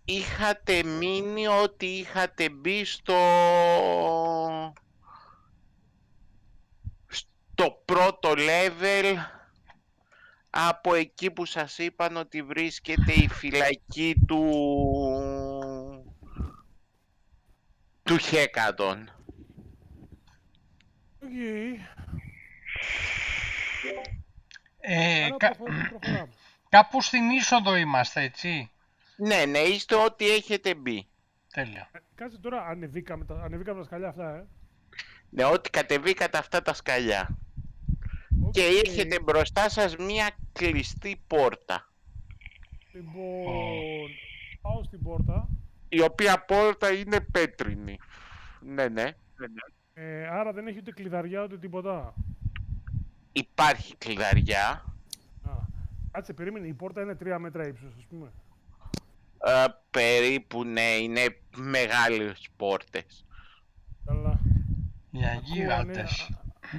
είχατε μείνει ότι είχατε μπει στο πρώτο level από εκεί που σας είπαν ότι βρίσκεται η φυλακή του Χέκατον. Okay. Άρα Κα... προχωράμε. Κάπου στην είσοδο είμαστε, έτσι. Ναι, είστε ό,τι έχετε μπει. Τέλεια. Κάτσε τώρα, ανεβήκαμε τα σκαλιά αυτά, Ναι, ό,τι κατεβήκατε αυτά τα σκαλιά. Okay. Και έχετε μπροστά σας μία κλειστή πόρτα. Λοιπόν, πάω στην πόρτα. Η οποία πόρτα είναι πέτρινη. Ναι. Άρα δεν έχει ούτε κλειδαριά ούτε τίποτα. Υπάρχει κλειδαριά. Κάτσε, περίμενε, η πόρτα είναι 3 μέτρα ύψος, ας πούμε. Περίπου, ναι, είναι μεγάλες πόρτες. Καλά. Για γίγαντες.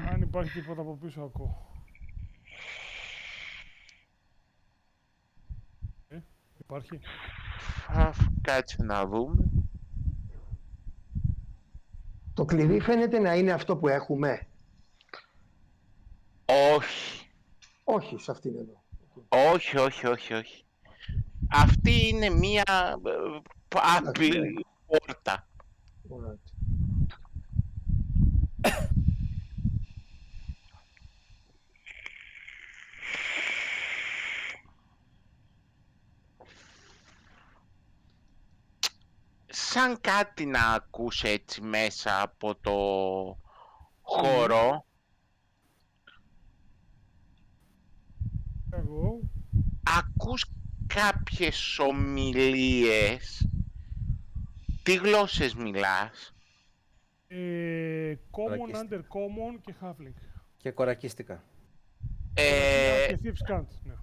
Αν υπάρχει τίποτα από πίσω, ακούω. Υπάρχει. Κάτσε να δούμε. Το κλειδί φαίνεται να είναι αυτό που έχουμε. Όχι. Όχι, σε αυτήν εδώ. Όχι. Αυτή είναι μία απλή πόρτα. Right. Σαν κάτι να ακούς έτσι μέσα από το χώρο. Εγώ. Ακούς κάποιες ομιλίες. Τι γλώσσες μιλάς? Common, Undercommon και Halfling. Και κορακίστικα. Και Thieves Cant, ναι.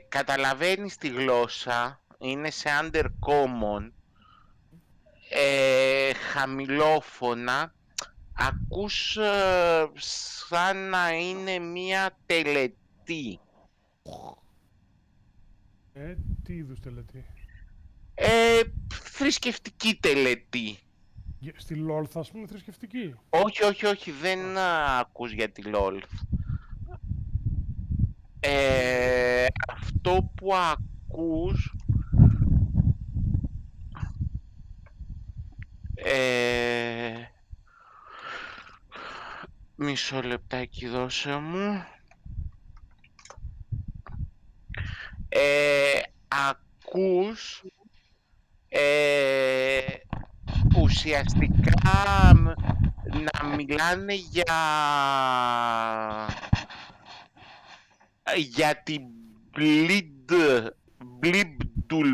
Καταλαβαίνεις τη γλώσσα, είναι σε Undercommon, χαμηλόφωνα. Ακούς σαν να είναι μία τελετή. Τι είδους τελετή? Θρησκευτική τελετή. Στη LOL θα πούμε θρησκευτική. Όχι, δεν ακούς για τη LOL. Αυτό που ακούς μισό λεπτάκι δώσε μου. Ακούς ουσιαστικά να μιλάνε για την Blibdulpulp.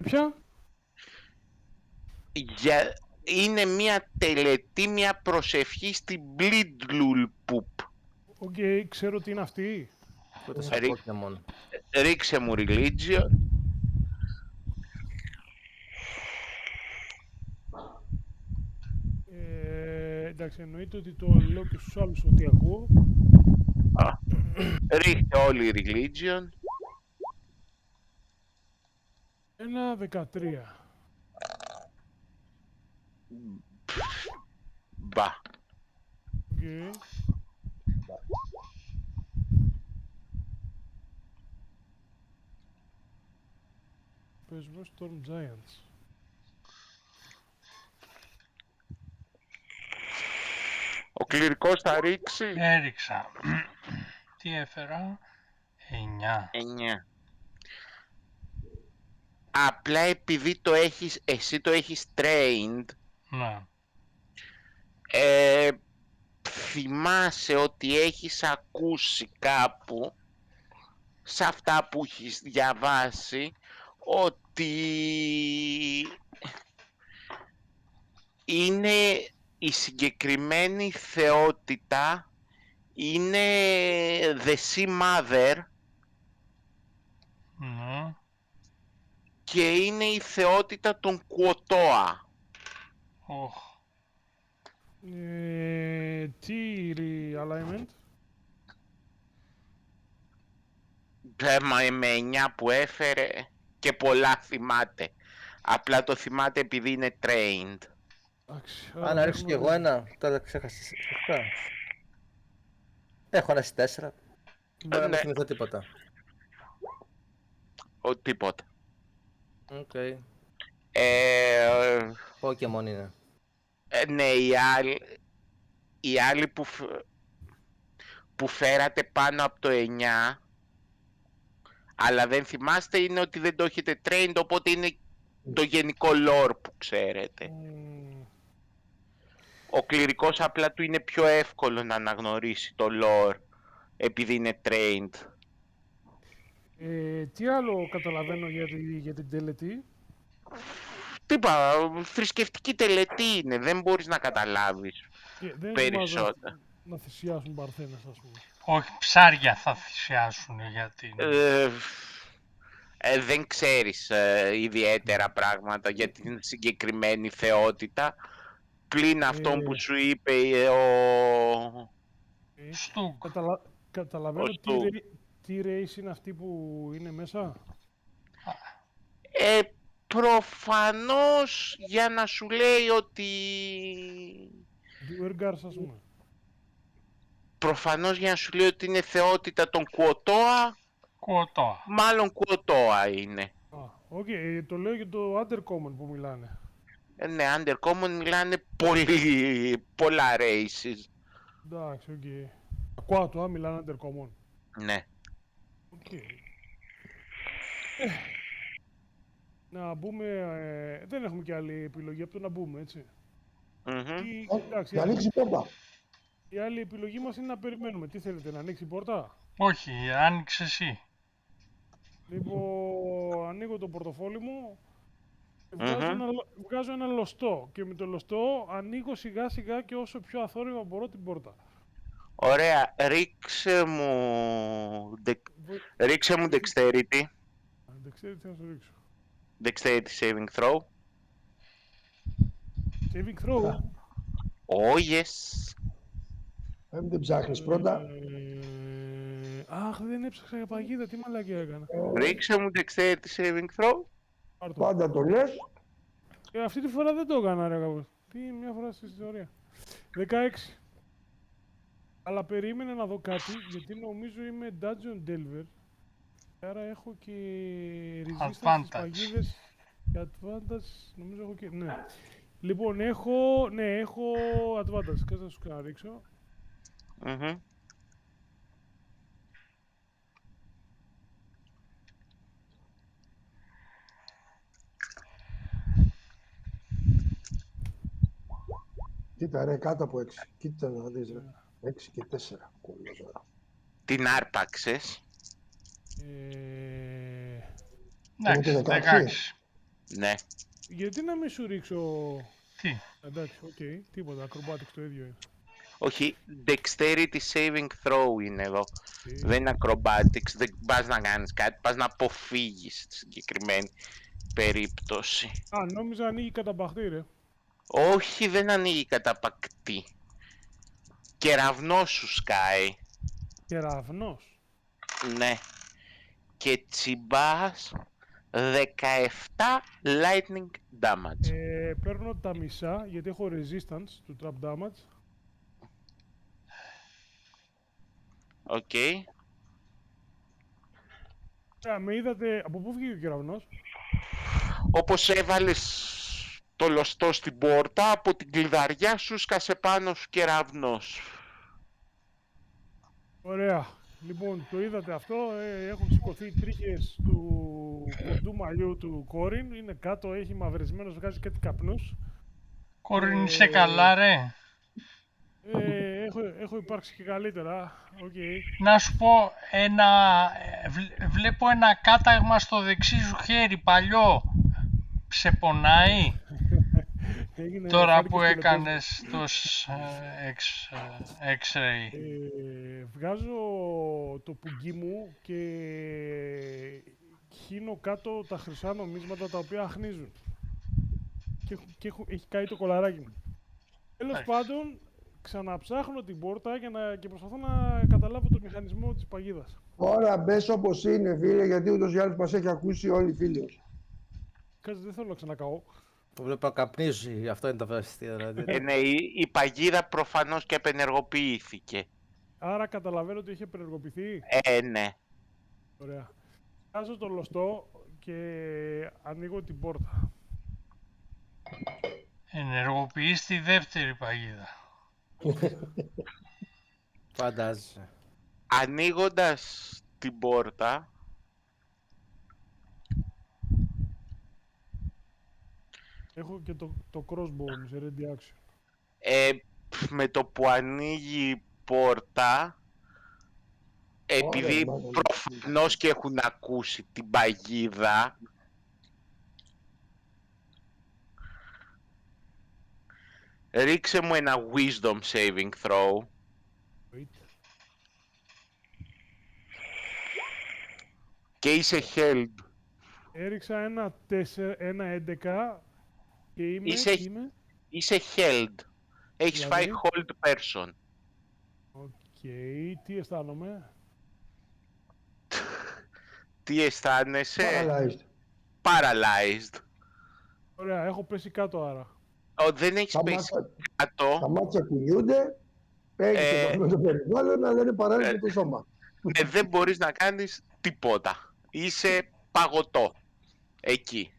Ποια? Είναι μια τελετή, μια προσευχή στην Blibdulpulp. Οκ, ξέρω τι είναι αυτή. Ούτε σαν Pokemon. Ρίξε μου religion. Εντάξει, εννοείται ότι το λέω και στους άλλους ότι ακούω. Ρίχτε όλοι religion. Ένα 13. Μπα. Okay. Πες μου Storm Giants. Ο κληρικός θα ρίξει. Έριξα. Τι έφερα? 9. Απλά επειδή εσύ το έχεις trained, Ναι. θυμάσαι ότι έχεις ακούσει κάπου σε αυτά που έχεις διαβάσει ότι είναι η συγκεκριμένη θεότητα, είναι the Sea Mother. Ναι. Και είναι η θεότητα των Κουοτόα. Τι alignment? Με 9 που έφερε και πολλά θυμάται. Απλά το θυμάται επειδή είναι trained. Εντάξει, Αν να ρίξω κι εγώ ένα, τώρα ξέχασα. Έχω ένα στις 4. Μπορεί να μην Ναι. θυμηθώ τίποτα. Τίποτα. Οκ. Pokemon είναι. Ναι, οι άλλοι που φέρατε πάνω από το 9, αλλά δεν θυμάστε, είναι ότι δεν το έχετε trained, οπότε είναι το γενικό lore που ξέρετε. Ο κληρικός απλά του είναι πιο εύκολο να αναγνωρίσει το lore, επειδή είναι trained. Τι άλλο καταλαβαίνω για την τελετή? Τι είπα, θρησκευτική τελετή είναι, δεν μπορείς να καταλάβεις Δεν περισσότερα. να θυσιάσουν παρθένες, ας πούμε. Όχι, ψάρια θα θυσιάσουν γιατί... Δεν ξέρεις ιδιαίτερα πράγματα για την συγκεκριμένη θεότητα. Πλην αυτόν που σου είπε ο... Στουγκ. Καταλαβαίνω Ο Στουγκ. τι race είναι αυτή που είναι μέσα. Προφανώς για να σου λέει ότι... Duergars, ας πούμε. Προφανώς για να σου λέει ότι είναι θεότητα των Κουοτόα. Κουοτόα. Μάλλον Κουοτόα είναι. Οκ, το λέω για το Undercommon που μιλάνε. Ναι, Undercommon μιλάνε πολλά races. Εντάξει, οκ. Ακούω το, μιλάνε Undercommon. Ναι. Οκ. Να μπούμε, δεν έχουμε και άλλη επιλογή από το να μπούμε, έτσι. Εντάξει, Να ανοίξει η πόρτα. η άλλη επιλογή μας είναι να περιμένουμε. Τι θέλετε, να ανοίξει η πόρτα? Όχι, άνοιξε εσύ. Λοιπόν, ανοίγω το πορτοφόλι μου, βγάζω ένα λωστό και με το λωστό ανοίγω σιγά σιγά και όσο πιο αθόρυβα μπορώ την πόρτα. Ωραία, ρίξε μου dexterity. Dexterity θα σου ρίξω. Dexterity saving throw. Saving throw. Oh, yes. Δεν ψάχνεις πρώτα. Αχ, δεν έψαξα για παγίδα, τι μαλακία έκανα. Ρίξε μου dexterity saving throw. Πάρ' το. Πάντα το λες. Αυτή τη φορά δεν το έκανα, ρε κάπως. Τι, μια φορά στην ιστορία. 16. Αλλά περίμενα να δω κάτι, γιατί νομίζω είμαι Dungeon Delver. Άρα έχω και resistance στις παγίδες και advantage, νομίζω έχω και... Ναι. Λοιπόν, έχω advantage, κάτσε να σου ξαναρίξω. Κοίτα ρε, κάτω από 6. Κοίτα να δεις ρε. 6 και 4. Κολλά τώρα. Την άρπαξες. Εντάξει, 16. Ναι. Γιατί να μην σου ρίξω... Τι? Εντάξει, οκ, τίποτα, acrobatics το ίδιο είναι. Όχι, dexterity saving throw είναι εδώ. Δεν είναι acrobatics, δεν πας να κάνεις κάτι, πας να αποφύγεις στη συγκεκριμένη περίπτωση. Νόμιζα ανοίγει καταπαχτή, ρε. Όχι, δεν ανοίγει καταπακτή. Κεραυνός σου σκάει. Κεραυνός. Ναι. Και τσιμπάς 17 lightning damage. Παίρνω τα μισά, γιατί έχω resistance του trap damage. Οκ. Με είδατε, από πού βγήκε ο κεραυνός? Όπως έβαλες το λωστό στην πόρτα, από την κλειδαριά σου σκάσε πάνω σου κεραυνός. Ωραία. Λοιπόν, το είδατε αυτό, έχουν σηκωθεί οι τρίχες του κοντού μαλλιού του Κόριν, είναι κάτω, έχει μαυρισμένος, βγάζει κάτι καπνούς. Κόριν, είσαι καλά ρε? Έχω υπάρξει και καλύτερα, Να σου πω, βλέπω ένα κάταγμα στο δεξί σου χέρι, παλιό. Σε πονάει? Τώρα που έκανες το X-ray. Βγάζω το πουγγί μου και χύνω κάτω τα χρυσά νομίσματα τα οποία αχνίζουν. Και έχει καεί το κολαράκι μου. Τέλος πάντων, ξαναψάχνω την πόρτα και προσπαθώ να καταλάβω το μηχανισμό. μηχανισμό της παγίδας. Τώρα μπες όπως είναι, φίλε, γιατί ούτως ή άλλως μας έχει ακούσει όλοι οι φίλοι μας. Κάτσε, δεν θέλω να ξανακαώ. Που βλέπω να καπνίζει, αυτό είναι το βασιστείο δηλαδή. Ναι, η παγίδα προφανώς και απενεργοποιήθηκε. Άρα καταλαβαίνω ότι είχε απενεργοποιηθεί. Ναι. Ωραία. Βγάζω το λωστό και ανοίγω την πόρτα. Ενεργοποιείς τη δεύτερη παγίδα. Φαντάζεσαι. Ανοίγοντας την πόρτα, Έχω και το crossbow μου σε ready action. με το που ανοίγει η πόρτα, επειδή μάλλον. προφανώς και έχουν ακούσει την παγίδα, ρίξε μου ένα wisdom saving throw. Wait. Και είσαι held. Έριξα ένα 11 και είμαι... Είσαι held. Έχεις Δηλαδή? φάει hold person. Οκ, τι αισθάνομαι? Τι αισθάνεσαι? Paralyzed. Paralyzed. Ωραία, έχω πέσει κάτω άρα. Δεν έχεις Τα πέσει μάτια- κάτω. Τα μάτια κουνιούνται, έχεις επαφή με το περιβάλλον, αλλά είναι παράλληλο με το σώμα. Δεν μπορείς να κάνεις τίποτα. Είσαι παγωτό. Εκεί.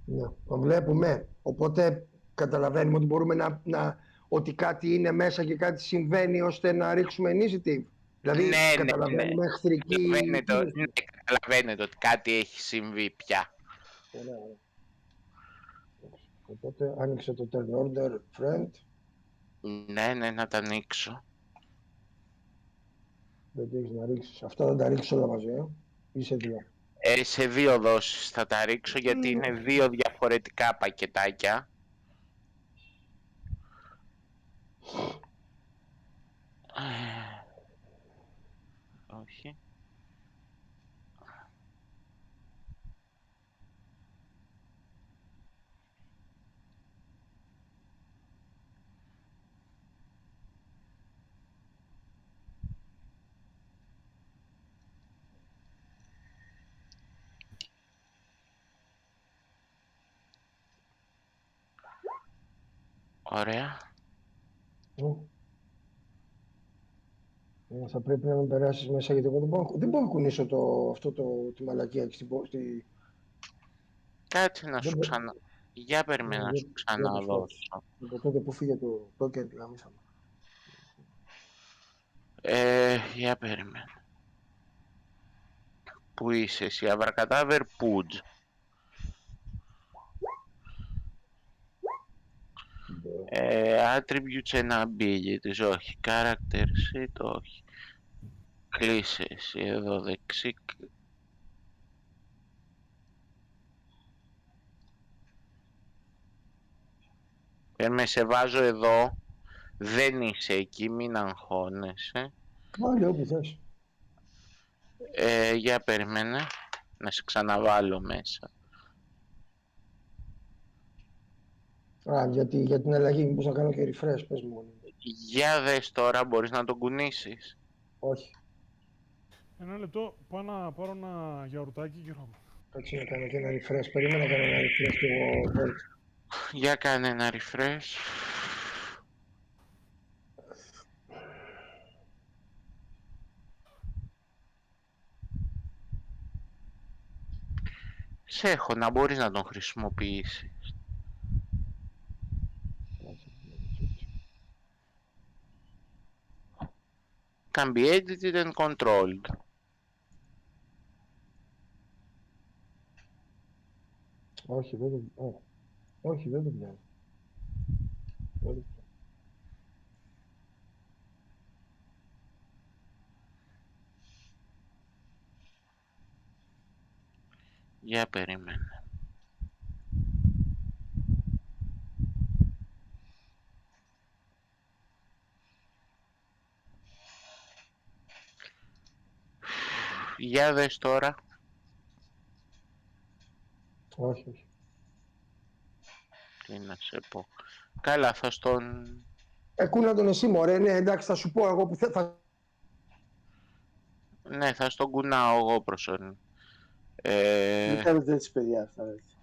Ναι, το βλέπουμε. Οπότε καταλαβαίνουμε ότι μπορούμε ότι κάτι είναι μέσα και κάτι συμβαίνει ώστε να ρίξουμε initiative. Δηλαδή Ναι, καταλαβαίνουμε εχθρική... Καταλαβαίνετε ότι κάτι έχει συμβεί πια. Ωραία, ωραία. Οπότε άνοιξε το turn order, friend. Ναι, να τα ανοίξω. Δεν τι έχεις να ρίξεις. Αυτά θα τα ρίξεις όλα μαζί, ή σε δύο. Σε δύο δόσεις θα τα ρίξω, γιατί είναι δύο διαφορετικά πακετάκια. Όχι. Ωραία. Θα πρέπει να με περάσεις μέσα, γιατί εγώ δεν μπορώ να κουνήσω τη μαλακία εκεί στη... Κάτσε να Δεν σου μπο- ξανα... Για περίμενα να σου ξαναδώσω. Από τότε που φύγε το token, γάμισαμε. Για περίμενα. Πού είσαι εσύ, Αβρακατάβερ Πούτζ? Attributes and abilities, όχι. Character sheet, όχι. Κλείσε εσύ εδώ δεξί. Με σε βάζω εδώ. Δεν είσαι εκεί, μην αγχώνεσαι. Βάλε όπου θες. Για περίμενε. Να σε ξαναβάλω μέσα. Για την αλλαγή, μήπως να κάνω και refresh, πες μου. Για δες τώρα, μπορείς να τον κουνήσεις? Όχι. Ένα λεπτό, πάω να πάρω ένα γιαουρτάκι και έρχομαι. Κάτσε να κάνω και ένα refresh. Περίμενα να κάνω ένα refresh και εγώ. Για κάνε ένα refresh. Σε έχω, να μπορείς να τον χρησιμοποιήσεις. Can be edited and controlled. Όχι, δεν το όχι, δεν το πιάνω. Για περίμενε. Για δες τώρα. Όχι, όχι. Τι να σε πω. Καλά, θα στον... Κούνα τον εσύ, μωρέ. Ναι, εντάξει, θα σου πω εγώ που θα... Ναι, θα στον κουνάω εγώ προσωρινά. Μην κάνετε έτσι, παιδιά, αυτά. Έτσι.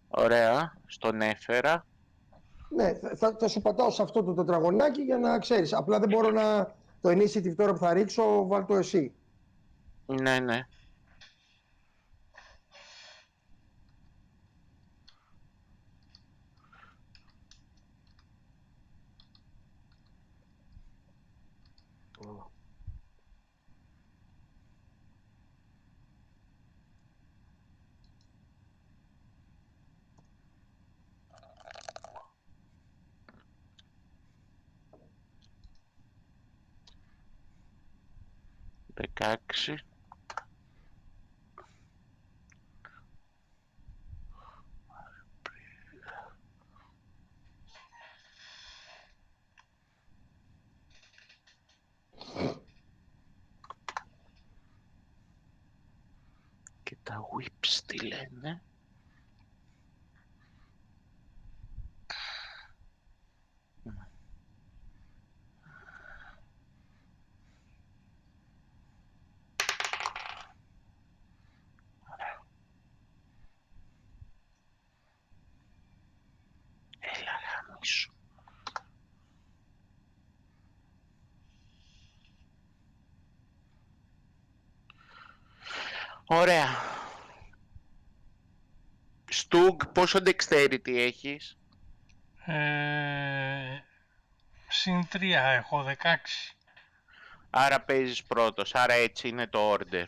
Ωραία, στον έφερα. Ναι, θα σου πατάω σε αυτό το τετραγωνάκι για να ξέρεις. Απλά δεν μπορώ να... Το initiative τώρα που θα ρίξω, βάλ' το εσύ. Ναι, ναι. Δεκάξι. Και τα whips τι λένε. Έλα γαμίσου. Ωραία. Στούγκ, πόσο dexterity έχεις? Συν 3 έχω, 16. Άρα παίζεις πρώτος, άρα έτσι είναι το order.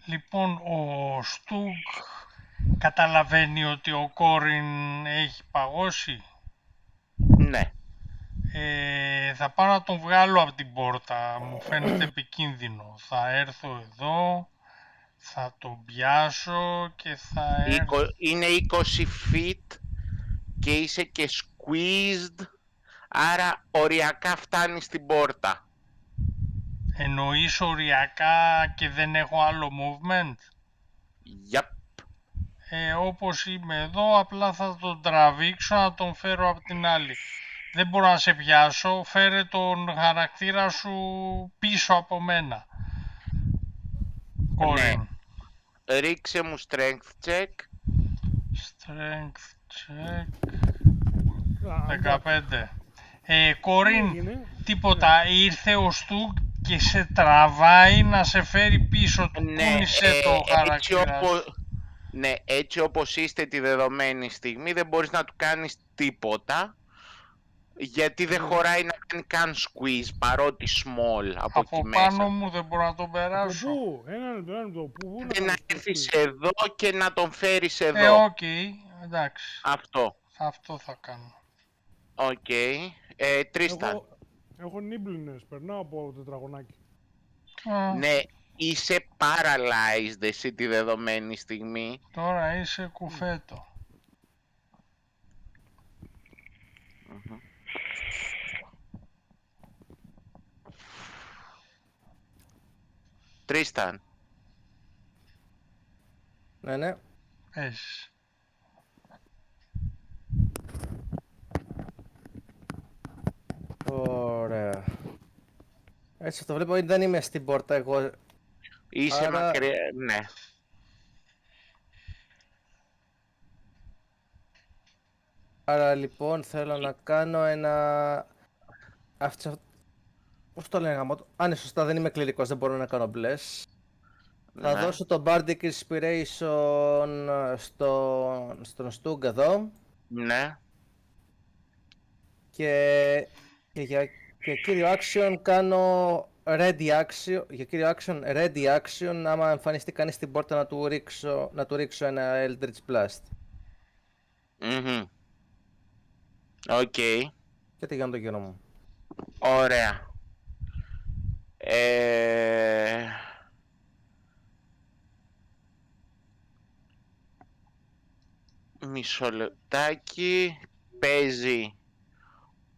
Λοιπόν, ο Στούγκ καταλαβαίνει ότι ο Κόριν έχει παγώσει. Ναι. Θα πάω να τον βγάλω από την πόρτα, μου φαίνεται επικίνδυνο. Θα έρθω εδώ, θα τον πιάσω και θα έρθω... Είναι 20 feet και είσαι και squeezed, άρα οριακά φτάνεις στην πόρτα. Εννοείς οριακά και δεν έχω άλλο movement? Yep. Όπως είμαι εδώ, απλά θα τον τραβήξω να τον φέρω από την άλλη. Δεν μπορώ να σε πιάσω, φέρε τον χαρακτήρα σου πίσω από μένα. Κόριν. Ναι. Ρίξε μου strength check. Strength check. 15. Κόριν, τίποτα. Ήρθε ο Στουκ και σε τραβάει να σε φέρει πίσω του. Κούνησε το χαρακτήρα. Ναι, έτσι όπως είστε τη δεδομένη στιγμή δεν μπορείς να του κάνεις τίποτα, γιατί δεν χωράει να κάνει καν squeeze, παρότι small από εκεί μέσα. Από πάνω μου δεν μπορώ να τον περάσω. Πού, ένα λεπτό, πού Και να έρθεις εδώ και να τον φέρεις εδώ. Οκ, εντάξει. Αυτό θα κάνω. Οκ. Τρίσταν. Έχω nimbleness, περνάω από το τετραγωνάκι. Ναι, είσαι paralyzed εσύ τη δεδομένη στιγμή. Τώρα είσαι κουφέτο. Τρίσταν. Ναι. Έχεις. Ωραία. Έτσι το βλέπω, δεν είμαι στην πόρτα εγώ. Είσαι άρα... μακριά, ναι. Άρα λοιπόν θέλω να κάνω ένα... Πώς το λένε γαμώ... ναι, σωστά, δεν είμαι κληρικός, δεν μπορώ να κάνω bless. Θα δώσω το Bardic Inspiration στον Στούγκ εδώ. Ναι. Και κύριο action κάνω ready action. Για κύριο action ready action, άμα εμφανιστεί κανείς στην πόρτα να του ρίξω ένα Eldritch Blast. Οκ. Και τι κάνω το γύρο μου. Ωραία. Μισό λεπτάκι. Παίζει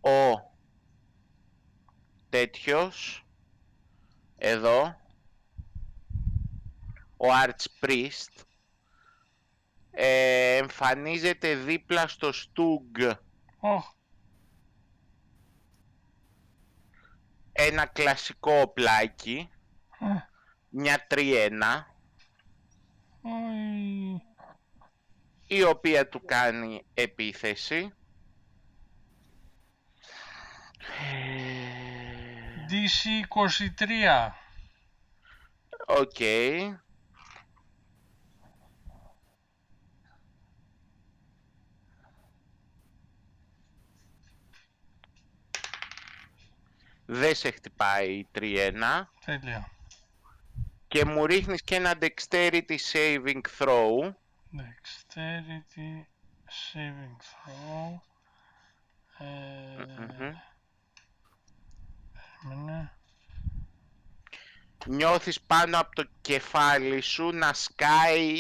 ο τέτοιος εδώ, ο Archpriest, εμφανίζεται δίπλα στο Στούγκ ένα κλασικό πλάκι, μια 3-1, Οι. η οποία του κάνει επίθεση. DC 23. Οκ. Δεν σε χτυπάει η 3-1 Τέλεια. και μου ρίχνεις και ένα dexterity saving throw. Dexterity saving throw. Περίμενε. Νιώθεις πάνω από το κεφάλι σου να σκάει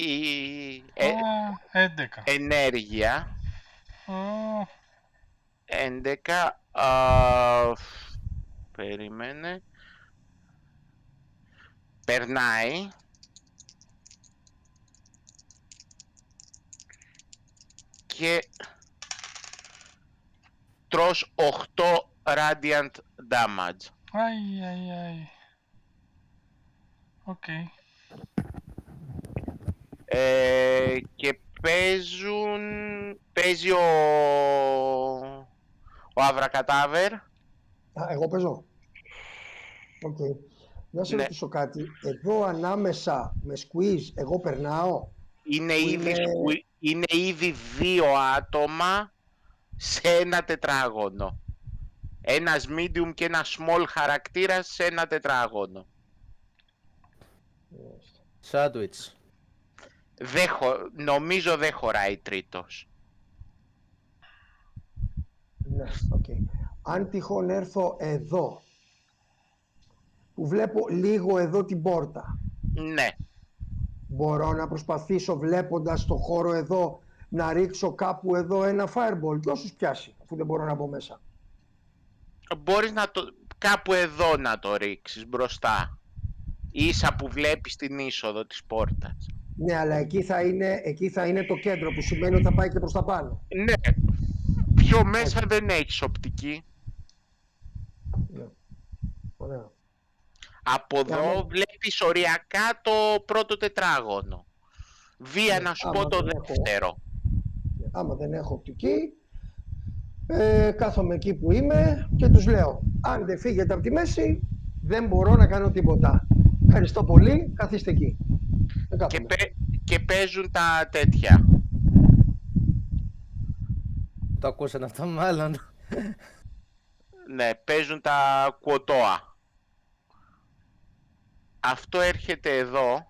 11. ενέργεια. Ω, 11. Περίμενε. Περνάει. Και τρως 8 radiant damage. Αι. Οκ. Και παίζει ο Αβρακατάβερ. Εγώ παίζω. Οκ. Να σε Ναι. ρωτήσω κάτι. Εδώ ανάμεσα με squeeze, εγώ περνάω. Είναι ήδη 2 άτομα σε ένα τετράγωνο. Ένας medium και ένα small χαρακτήρας σε ένα τετράγωνο. Sandwich. Νομίζω δεν χωράει τρίτος. Ναι, οκ. Αν τυχόν έρθω εδώ, που βλέπω λίγο εδώ την πόρτα, Ναι. μπορώ να προσπαθήσω βλέποντας το χώρο εδώ να ρίξω κάπου εδώ ένα fireball και όσους πιάσει, αφού δεν μπορώ να μπω μέσα. Μπορείς κάπου εδώ να το ρίξεις μπροστά. Ίσα που βλέπεις την είσοδο της πόρτας. Ναι, αλλά εκεί θα είναι το κέντρο, που σημαίνει ότι θα πάει και προς τα πάνω. Ναι. Πιο μέσα δεν έχεις οπτική. Ναι. Ωραία. Από εδώ βλέπεις οριακά το πρώτο τετράγωνο. Βία να σου πω το δεύτερο. Άμα δεν έχω οπτική, κάθομαι εκεί που είμαι και τους λέω, αν δεν φύγετε από τη μέση, δεν μπορώ να κάνω τίποτα. Ευχαριστώ πολύ, καθίστε εκεί. Και παίζουν τα τέτοια. Το ακούσαν αυτό μάλλον. Ναι, παίζουν τα κουοτόα. Αυτό έρχεται εδώ.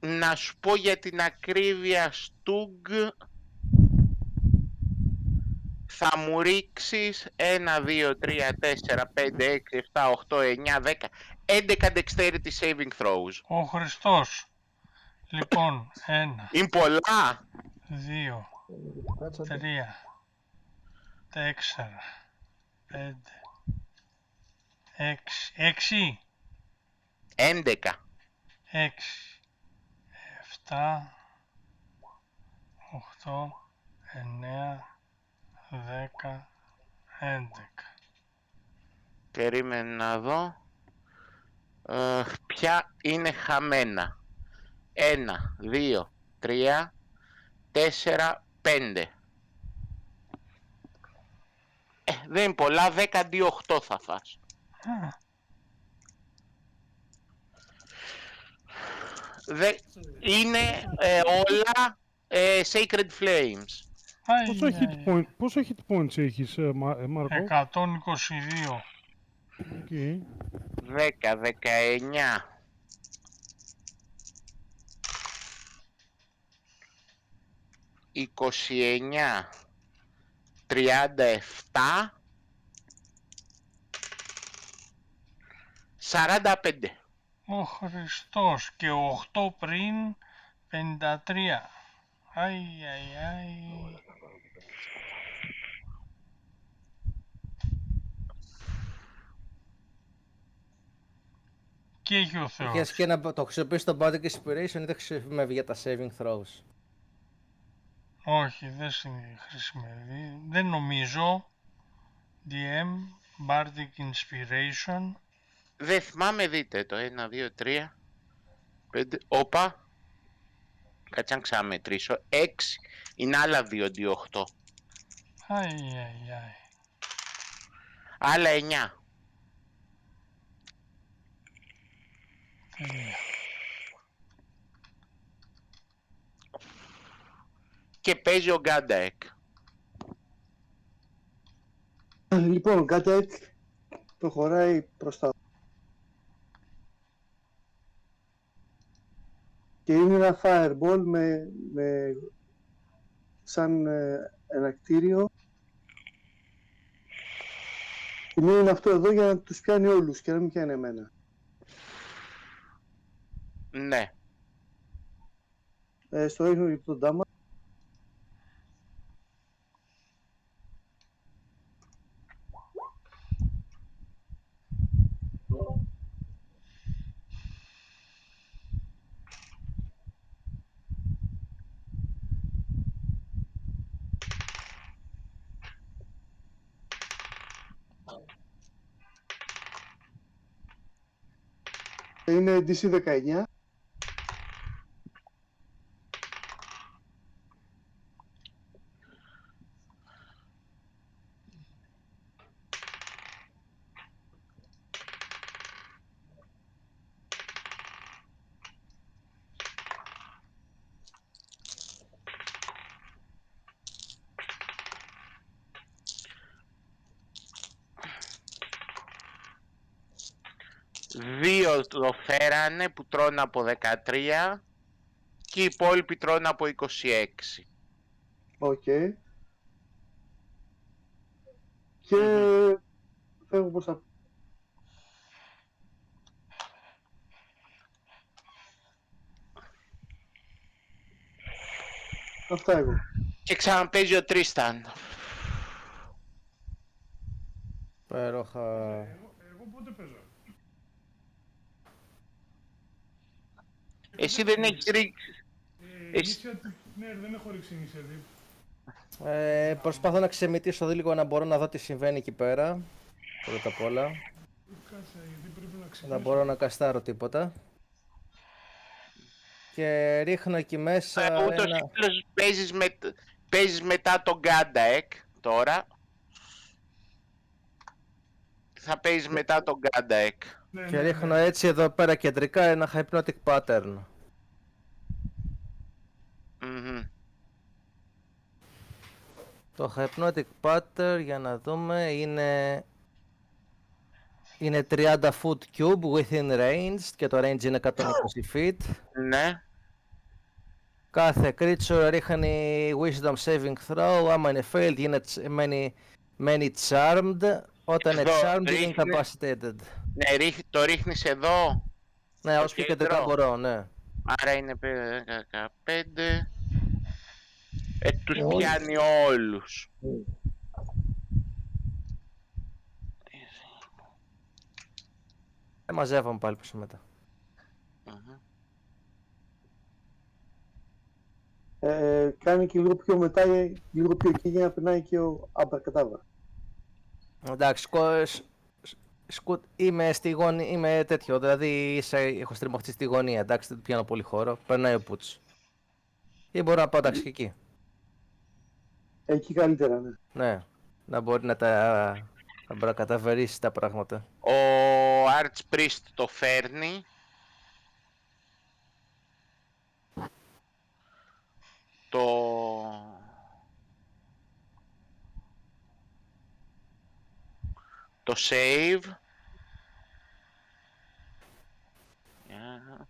Να σου πω για την ακρίβεια, Στούγκ, θα μου ρίξεις 1, 2, 3, 4, 5, 6, 7, 8, 9, 10, 11 dexterity saving throws. Ο Χριστός. Λοιπόν, 1, Είναι πολλά. 2, 3, 4, 5, 6, 6, 11. 6, 7, 8, 9, 10, 11. Περίμενε να δω. Ποια είναι χαμένα. 1, 2, 3, 4, 5. Δεν είναι πολλά, 10 αντί 8 θα φας. Είναι όλα Sacred Flames. Πόσο hit points έχεις, Μάρκο? 122. Okay. 10, 19. 29, 37, 45. Ο Χριστός και 8 πριν 53. Αι. Και έχει ο Θεός. Έχεις και να το χρησιμοποιήσεις το Bardic Inspiration ή δεν χρησιμεύει για τα saving throws? Όχι, δεν χρησιμεύει. Δεν νομίζω. DM, Bardic Inspiration. Δεν θυμάμαι, δείτε το. 1, 2, 3, 5. Όπα. Κάτσε να ξαναμετρήσω. 6. Είναι άλλα 2 D8. Αι. Άλλα 9. Τέλεια. Και παίζει ο Γκάνταεκ. Λοιπόν, ο Γκάνταεκ προχωράει προς τα... Και είναι ένα fireball με σαν ένα κτίριο. Και είναι αυτό εδώ για να τους πιάνει όλους και να μην πιάνει εμένα. Ναι. Στο ρίχνω για τον Ντάμα. Είναι DC 19. Δύο το φέρανε που τρώνε από 13 και οι υπόλοιποι τρώνε από 26. Οκ. Και φεύγω προς τα... Αυτά εγώ. Και ξαναπαίζει ο Τρίσταν. Υπέροχα. Εγώ πότε παίζω. Εσύ δεν έχεις ρίξει. Initiative, ναι, δεν έχω ρίξει initiative. Προσπαθώ να ξεμητήσω λίγο να μπορώ να δω τι συμβαίνει εκεί πέρα. Πρώτα απ' όλα. Κάτσε, γιατί πρέπει να ξυπνήσω. Δεν μπορώ να καστάρω τίποτα. Και ρίχνω εκεί μέσα Ούτως ή ένα... άλλως παίζεις μετά τον Γκάνταεκ τώρα. Θα παίζεις μετά τον Γκάνταεκ. Ναι, Και ναι, ρίχνω ναι. έτσι εδώ πέρα κεντρικά ένα hypnotic pattern. Μμμ. Το hypnotic pattern, για να δούμε, είναι 30 foot cube within range και το range είναι 120 feet. Ναι. Κάθε creature ρίχνει wisdom saving throw, άμα είναι failed μένει charmed, όταν είναι Εδώ charmed είναι ρίχνει. incapacitated. Ναι, το ρίχνεις εδώ. Ναι, Στο όσο πιο κέντρο. κεντρικά μπορώ, ναι. Άρα είναι 15. Τους Όλους. πιάνει όλους. Μαζεύομαι πάλι πίσω μετά. Μμμ. Κάνει και λίγο πιο μετά, λίγο πιο εκεί για να περνάει και ο Αμπρακατάβρα. Εντάξει, είμαι στη γωνία, είμαι τέτοιο, δηλαδή έχω στριμωχτεί στη γωνία, εντάξει, δεν πιάνω πολύ χώρο, περνάει ο Πούτς. Ή μπορώ να πάω εντάξει και εκεί. Εκεί καλύτερα, ναι. Ναι, να μπορεί να μπορεί να καταβερίσει τα πράγματα. Ο Archpriest το φέρνει. Το save. Yeah.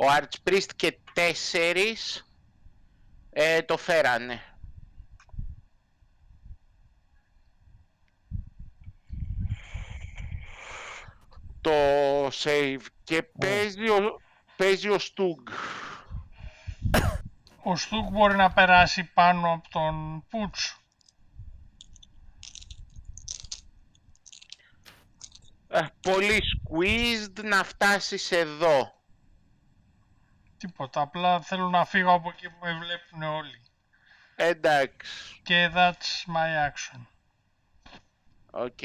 Ο Archpriest και 4 το φέρανε. το save και παίζει ο Στούγκ. Ο Στούκ μπορεί να περάσει πάνω από τον Πούτς. Πολύ squeezed να φτάσεις εδώ. Τίποτα, απλά θέλω να φύγω από εκεί που με βλέπουν όλοι. Εντάξει. Και that's my action. Οκ.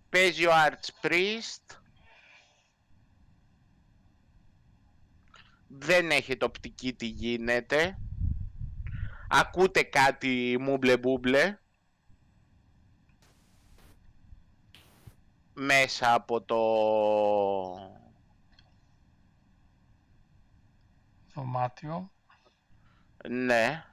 Παίζει ο Archpriest. Δεν έχετε οπτική τι γίνεται. Ακούτε κάτι μούμπλε μπούμπλε. Μέσα από το... Δωμάτιο. Ναι.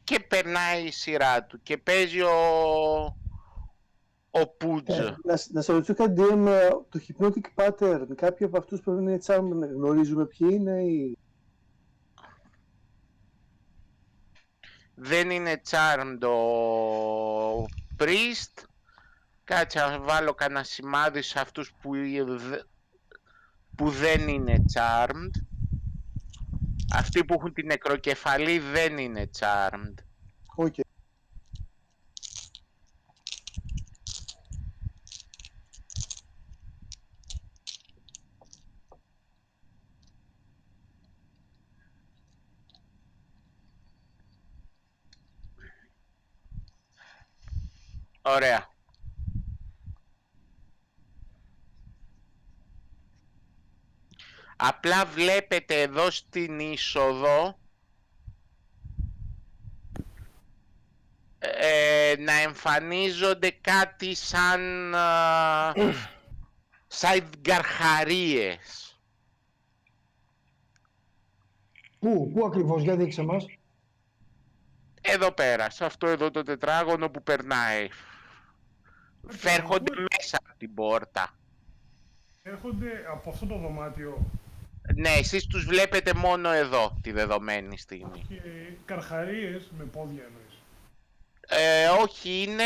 Και περνάει η σειρά του και παίζει ο Πούτζ. Να σε ρωτήσω κάτι, DM, το Hypnotic Pattern, κάποιοι από αυτούς που είναι charm γνωρίζουμε ποιοι είναι ή... Δεν είναι charmed ο Priest. Κάτσε να βάλω κανένα σημάδι σε αυτούς που δεν είναι charmed. Αυτοί που έχουν την νεκροκεφαλή δεν είναι charmed. Okay. Ωραία. Απλά βλέπετε εδώ στην είσοδο να εμφανίζονται κάτι σαν γκαρχαρίες. Πού ακριβώς, για δείξε μας. Εδώ πέρα, σε αυτό εδώ το τετράγωνο που περνάει. Φέρχονται μέσα από την πόρτα. Έρχονται από αυτό το δωμάτιο. Ναι, εσείς τους βλέπετε μόνο εδώ τη δεδομένη στιγμή. Και καρχαρίες με πόδια εννοείς. Όχι, είναι...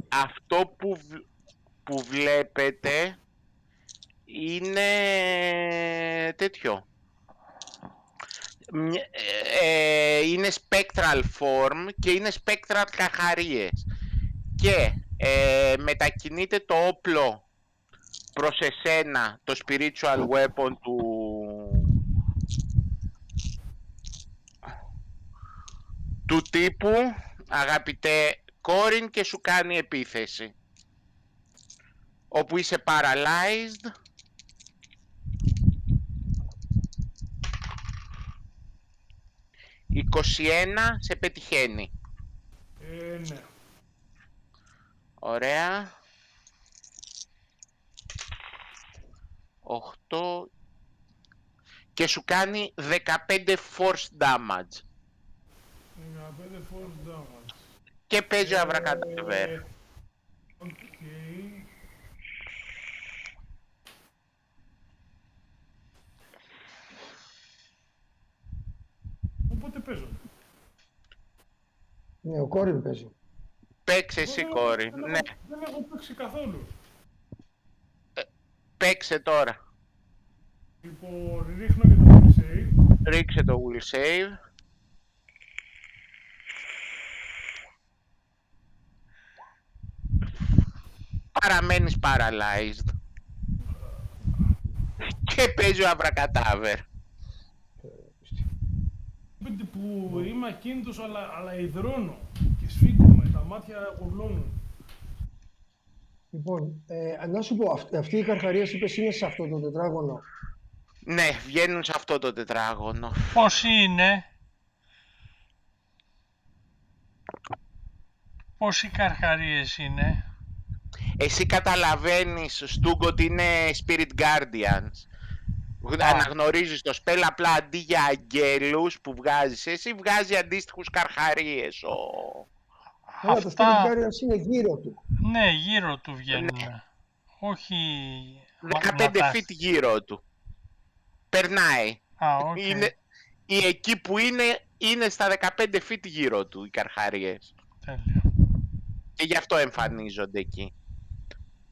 αυτό που βλέπετε είναι τέτοιο. Είναι spectral form και είναι spectral καρχαρίες. Και μετακινείται το όπλο προς εσένα, το spiritual weapon του τύπου, αγαπητέ Κόριν, και σου κάνει επίθεση. Όπου είσαι paralyzed. «21 σε πετυχαίνει». Ναι. Ωραία. 8 και σου κάνει 15 force damage. 15 force damage. Και παίζει abracadabra. Οκ. Οπότε παίζω. Ναι, ο Κόριν παίζει. Παίξε εσύ, κόρη. Ναι, Δεν έχω παίξει καθόλου. παίξε τώρα. Λοιπόν, ρίχνω και το will save. Ρίξε το will save. Παραμένεις paralyzed. Και παίζει ο abracadabra. Πείτε που είμαι ακίνητος αλλά υδρώνω και σφίγγομαι, τα μάτια κοβλώνουν. Λοιπόν, να σου πω, αυτή η καρχαρία είπες είναι σε αυτό το τετράγωνο. Ναι, βγαίνουν σε αυτό το τετράγωνο. Πώς είναι? Πόσοι καρχαρίες είναι? Εσύ καταλαβαίνεις, Στούγκο, ότι είναι Spirit Guardians. Αναγνωρίζεις το spell, απλά αντί για αγγέλους που βγάζεις εσύ, βγάζει αντίστοιχους καρχαρίες. Αλλά το Spirit Guardians είναι γύρω του. Ναι, γύρω του βγαίνουν. Ναι. Όχι 15 feet γύρω του. Περνάει. οκ. Η εκεί που είναι στα 15 feet γύρω του οι καρχαρίες. Τέλεια. Και γι' αυτό εμφανίζονται εκεί.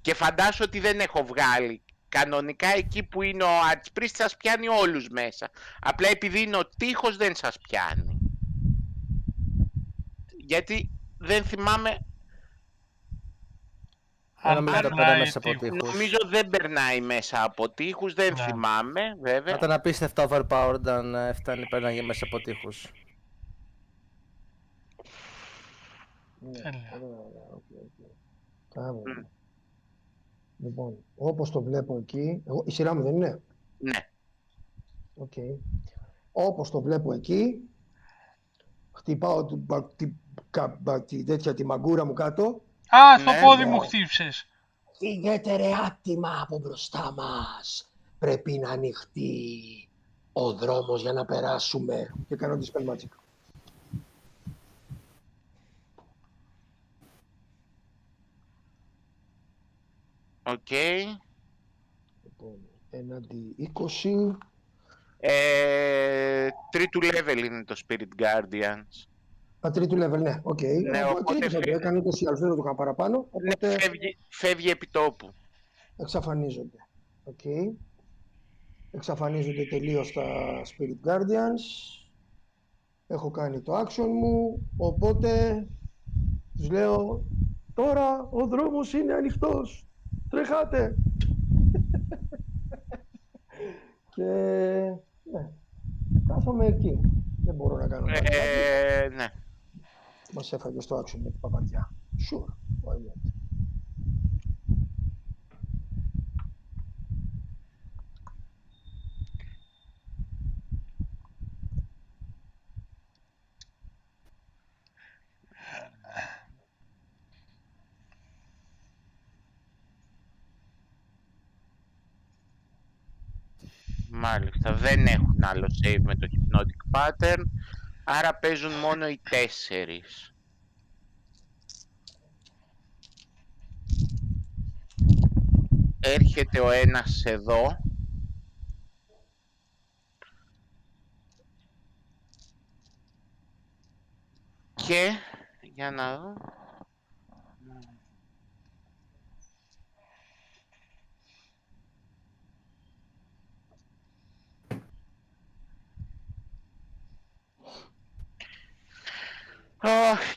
Και φαντάσου ότι δεν έχω βγάλει. Κανονικά εκεί που είναι ο Archpriest σας πιάνει όλους μέσα. Απλά επειδή είναι ο τείχος δεν σας πιάνει. Γιατί δεν θυμάμαι... Αν Νομίζω δεν περνάει περνάει μέσα από τείχους. τείχους. Νομίζω δεν περνάει μέσα από τείχους, δεν Ναι. θυμάμαι βέβαια. Θα ήταν απίστευτα overpowered αν πέρναγε μέσα από τείχους. Τέλεια. Ωραία. Λοιπόν, όπως το βλέπω εκεί, η σειρά μου δεν είναι? Ναι. Οκ. Όπως το βλέπω εκεί, χτυπάω τη μαγκούρα μου κάτω. Το Ναι, πόδι ναι. μου χτύψες. Φύγετε ρε άτιμα από μπροστά μας. Πρέπει να ανοιχτεί ο δρόμος για να περάσουμε. Και κάνω τη spell magic. Οκ. Λοιπόν, έναντι 20. Τρίτου level είναι το Spirit Guardians. Τρίτου level, ναι. Οκ. Ναι, οπότε Τρίτου θα το έκανε, ούτως ή άλλως δεν θα το κάνω παραπάνω. Ναι, Οπότε φεύγει επί τόπου. εξαφανίζονται. Οκ. Εξαφανίζονται τελείως τα Spirit Guardians. Έχω κάνει το action μου, οπότε τους λέω τώρα ο δρόμος είναι ανοιχτός. Τρεχάτε! Και ναι, κάθομαι εκεί. Δεν μπορώ να κάνω κάτι. Ναι. Μας έφαγε στο action με την παπαδιά. Sure, why not. Μάλιστα, δεν έχουν άλλο save με το Hypnotic Pattern, άρα παίζουν μόνο οι 4. Έρχεται ο ένας εδώ. Και, για να δω...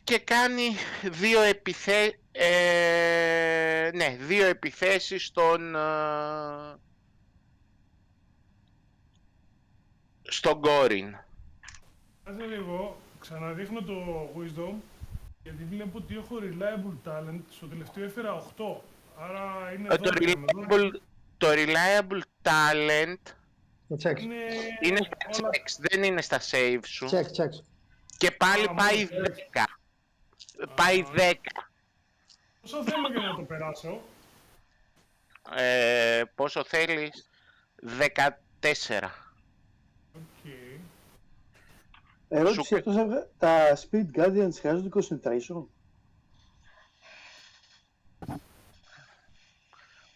Και κάνει δύο επιθέσεις στον Γκόριν. Κάτσε λίγο, ξαναδείχνω το Wisdom, γιατί βλέπω ότι έχω Reliable Talent, στο τελευταίο έφερα 8, άρα είναι Το Reliable Talent Το check. είναι στα checks, δεν είναι στα save σου. Check. Και πάλι πάει 10. Πάει 10. Πόσο θέλω για να το περάσω? Πόσο θέλεις? 14. Okay. Ερώτηση, εκτός από τα Spirit Guardians χρειάζονται concentration?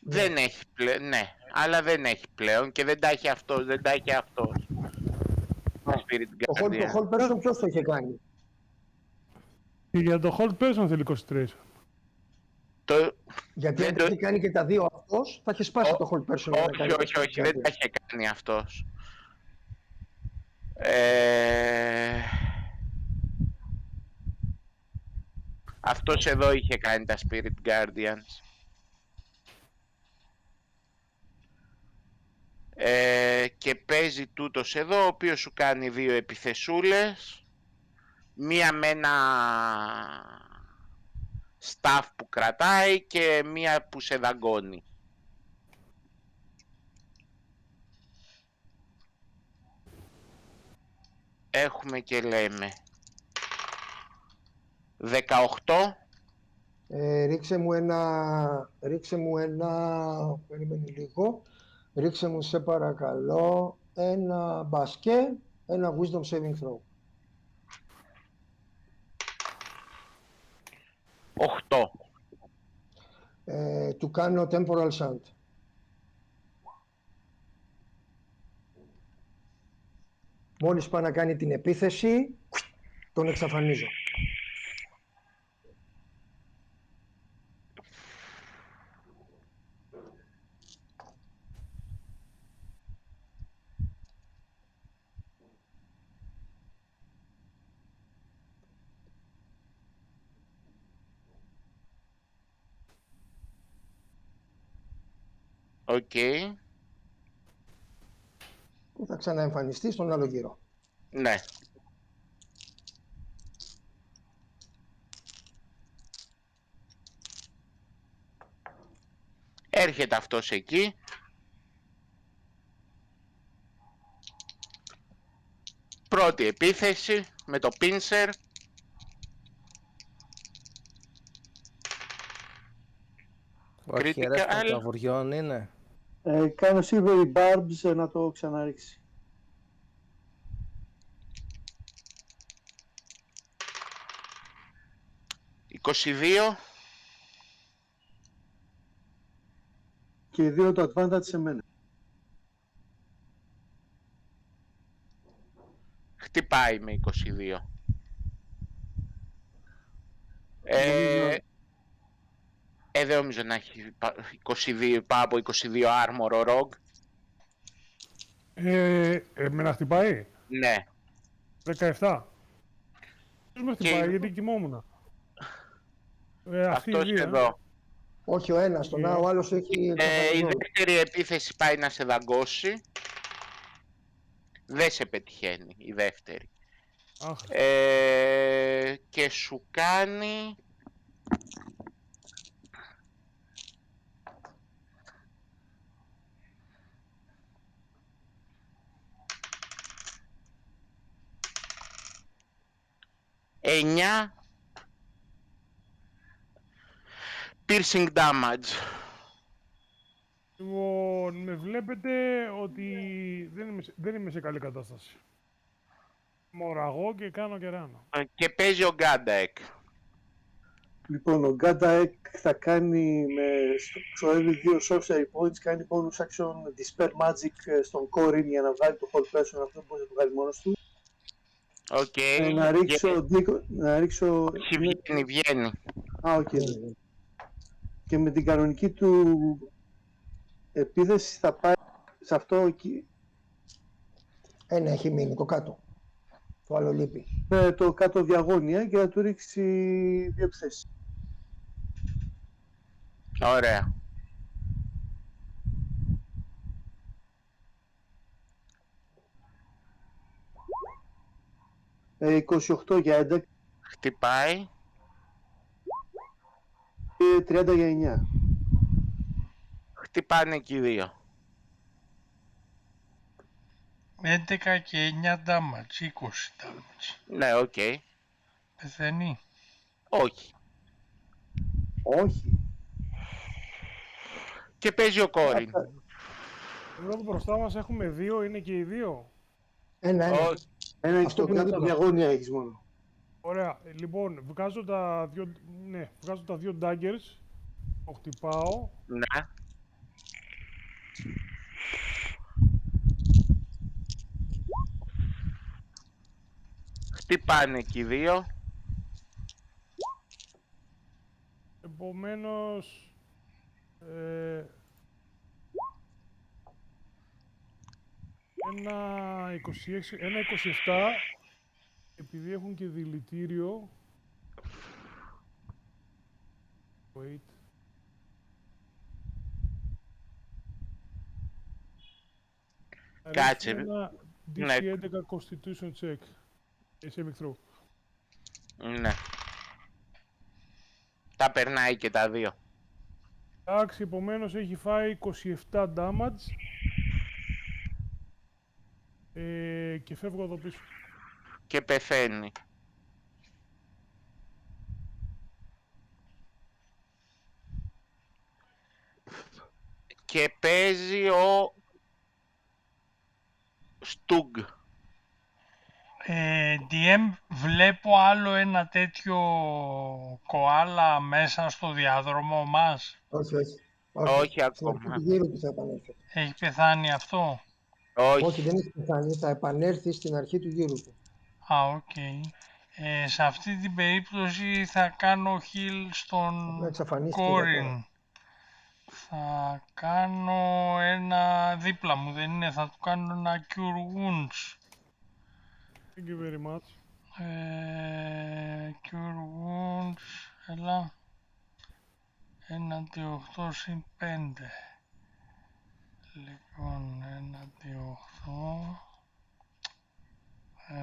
Δεν έχει πλέον, ναι, αλλά δεν έχει πλέον και δεν τα έχει αυτός, Spirit Το Guardian. hold person ποιος το είχε κάνει? Και για το hold person θέλει concentration. Γιατί αν το είχε κάνει και τα δύο αυτός, θα είχε σπάσει το hold person. Όχι, δεν τα είχε κάνει αυτός. Αυτός εδώ είχε κάνει τα Spirit Guardians. Και παίζει τούτος εδώ, ο οποίος σου κάνει δύο επιθεσούλες. Μία με ένα staff που κρατάει και μία που σε δαγκώνει. Έχουμε και λέμε 18. Ρίξε μου ένα, περίμενε λίγο, ρίξε μου σε παρακαλώ ένα μπασκέ, ένα wisdom saving throw. 8. Του κάνω temporal shunt. Μόλις πάει να κάνει την επίθεση, τον εξαφανίζω. Οκ. Που θα ξαναεμφανιστεί στον άλλο γύρο. Ναι. Έρχεται αυτός εκεί. Πρώτη επίθεση με το πίνσερ. Ο αρχιερεύς των καβουριών είναι. Κάνω Silvery Barbs να το ξαναρίξει. «22». Και 2 το advantage σε μένα. Χτυπάει με 22. Δεν νομίζω να έχει 22, πάνω από 22 armor ο Rogue. Εμένα χτυπάει. Ναι. 17. Ποιος με χτυπάει, Και- γιατί κοιμόμουν. Αυτή η Αυτός βία. εδώ. Όχι ο ένας, τον ο άλλος έχει Η εξαφανισμό. δεύτερη επίθεση πάει να σε δαγκώσει. Δεν σε πετυχαίνει η δεύτερη. Αχ, Και σου κάνει... ...9 piercing damage. λοιπόν, με βλέπετε ότι δεν είμαι σε καλή κατάσταση. Μοραγώ και κάνω και ράνω. Και παίζει ο Γκάνταεκ. Λοιπόν, ο Γκάνταεκ θα κάνει ξοδεύει 2 sorcery points, κάνει bonus action Dispel Magic στον Corin για να βγάλει το whole person, αυτό που μπορεί να το βγάλει μόνος του. Οκ. Να ρίξω... Βγαίνει. οκ. Και με την κανονική του επίθεση θα πάει σε αυτό εκεί. Ένα έχει μείνει, το κάτω. Το άλλο λείπει. Με το κάτω διαγώνια και να του ρίξει 2 επιθέσεις. Ωραία. Ε, 28 για 11 Χτυπάει. και 30 για 9. Χτυπάνε και οι δύο. 11 και 9 damage, 20 damage. Ναι, οκ. Πεθαίνει. Όχι. Όχι. Και παίζει ο Κόριν. Εδώ που μπροστά μας έχουμε δύο, είναι και οι δύο. Ένα. Όχι. Ένα έχει Αυτό το που είναι κάτω δίπλα. διαγώνια έχεις μόνο. Ωραία, λοιπόν, βγάζω τα δύο daggers, το χτυπάω, Ναι. Χτυπάνε και οι δύο. επομένως, ένα 26, ένα 27, επειδή έχουν και δηλητήριο. Wait. Κάτσε. Ένα Ναι. DC 11 Constitution check. Saving throw. Ναι. Τα περνάει και τα δύο. Εντάξει, επομένως έχει φάει 27 damage. Και φεύγω εδώ πίσω. Και πεθαίνει. Και παίζει ο Στούγκ. DM, βλέπω άλλο ένα τέτοιο κοάλα μέσα στο διάδρομο μας. Όχι, όχι. Όχι Στην αρχή ακόμα. του γύρου του θα επανέλθει. Έχει πεθάνει αυτό. Όχι, Όχι. δεν έχει πεθάνει. Θα επανέλθει στην αρχή του γύρου του. Α, οκ. Σε αυτή την περίπτωση θα κάνω heal στον Να εξαφανίστηκε για τώρα. Κόριν. Θα κάνω ένα δίπλα μου, δεν είναι, θα του κάνω ένα Cure Wounds. Thank you very much. Cure Wounds, έλα. 1d8 συν 5. Λοιπόν, 1d8.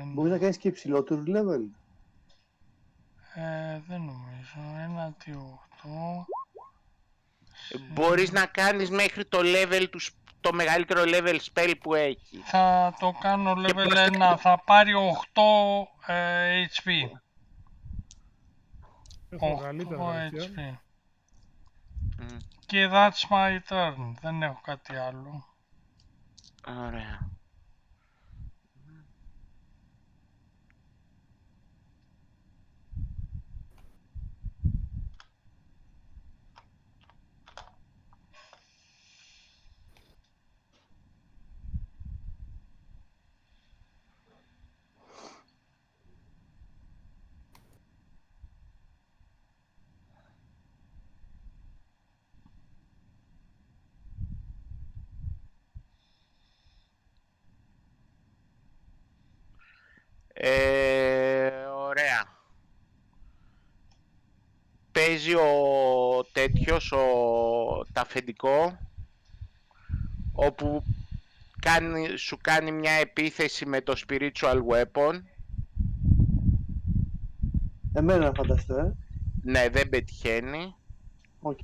Μπορεί να κάνεις και υψηλότερο level. Δεν νομίζω. 1d8. Μπορείς να κάνεις μέχρι το level του, το μεγαλύτερο level spell που έχει. Θα το κάνω level 1, θα πάρει 8 HP. Έχω 8 μεγαλύτερα δελτία. HP. Μμ, Και that's my turn. Δεν έχω κάτι άλλο. Ωραία. Ωραία. Παίζει ο τέτοιος, το αφεντικό, όπου σου κάνει μια επίθεση με το spiritual weapon. Εμένα φανταστώ, Ναι, δεν πετυχαίνει. Οκ.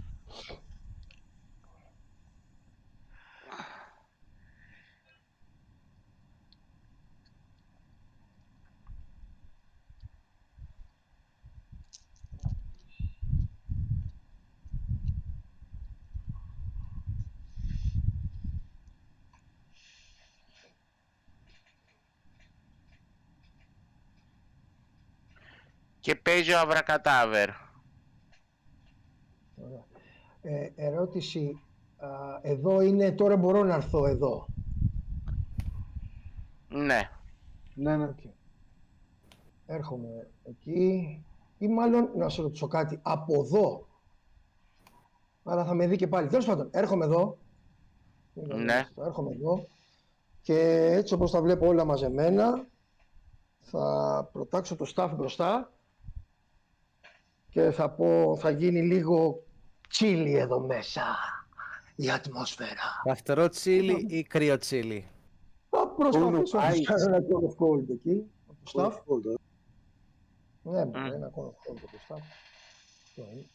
Και παίζει ο Αβρακατάβερ. Ερώτηση. Εδώ είναι, τώρα μπορώ να έρθω εδώ. Ναι. Ναι. Έρχομαι εκεί. Ή μάλλον να σε ρωτήσω κάτι. Από εδώ. Αλλά θα με δει και πάλι. Τέλος πάντων, έρχομαι εδώ. Ναι. Έρχομαι εδώ. Και έτσι όπως τα βλέπω όλα μαζεμένα, θα προτάξω το staff μπροστά και θα πω, θα γίνει λίγο τσίλι εδώ μέσα η ατμόσφαιρα. Καυτερό τσίλι ή κρύο τσίλι? Θα προσπαθήσω να Ice. κάνω ένα call of cold εκεί, από το staff. Cold. Ναι, μπορεί ένα call of cold από το staff. Αυτό είναι.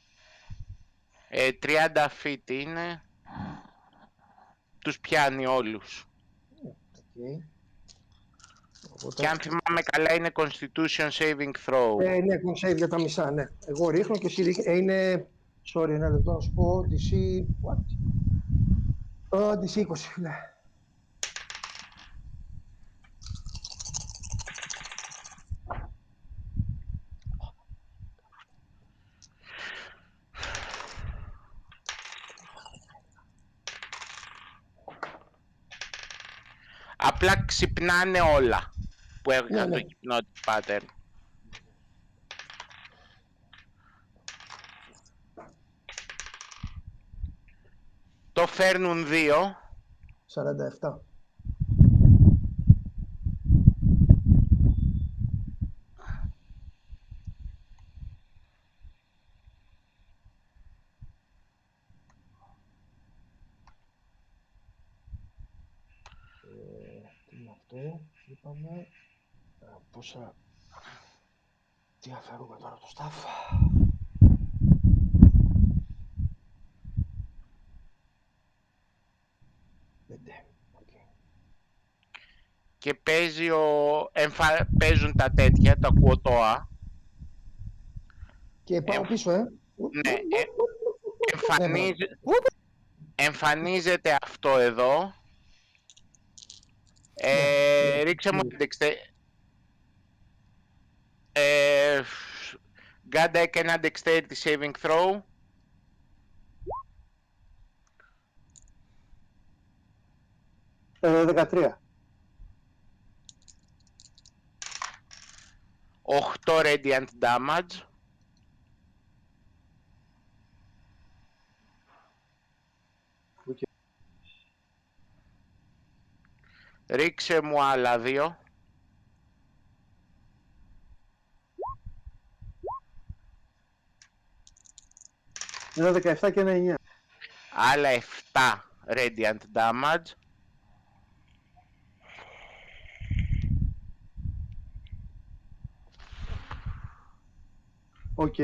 30 feet είναι. Τους πιάνει όλους. Okay. Οπότε... Και αν θυμάμαι καλά είναι Constitution Saving Throw. ναι, έχουν save για τα μισά, ναι. Εγώ ρίχνω και εσύ ρίχνει. Είναι... Sorry, ένα λεπτό να σου πω. DC... What? DC 20, ναι. Απλά ξυπνάνε όλα που έκαναν Ναι. το hypnotic pattern. Το φέρνουν 2. 47. Τι είναι αυτό, είπαμε. Πόσα... Τι αφαιρούμε τώρα το staff. Και παίζει παίζουν τα τέτοια, τα κουοτόα. Και πάω πίσω, Ναι, εμφανίζει... Εμφανίζεται αυτό εδώ. Ρίξε μου Ganda και ένα dexterity saving throw. Ε, 13. 8 radiant damage. Οκ. Ρίξε μου άλλα 2. Ένα 17 και ένα 9. Άλλα 7 radiant damage. Οκ.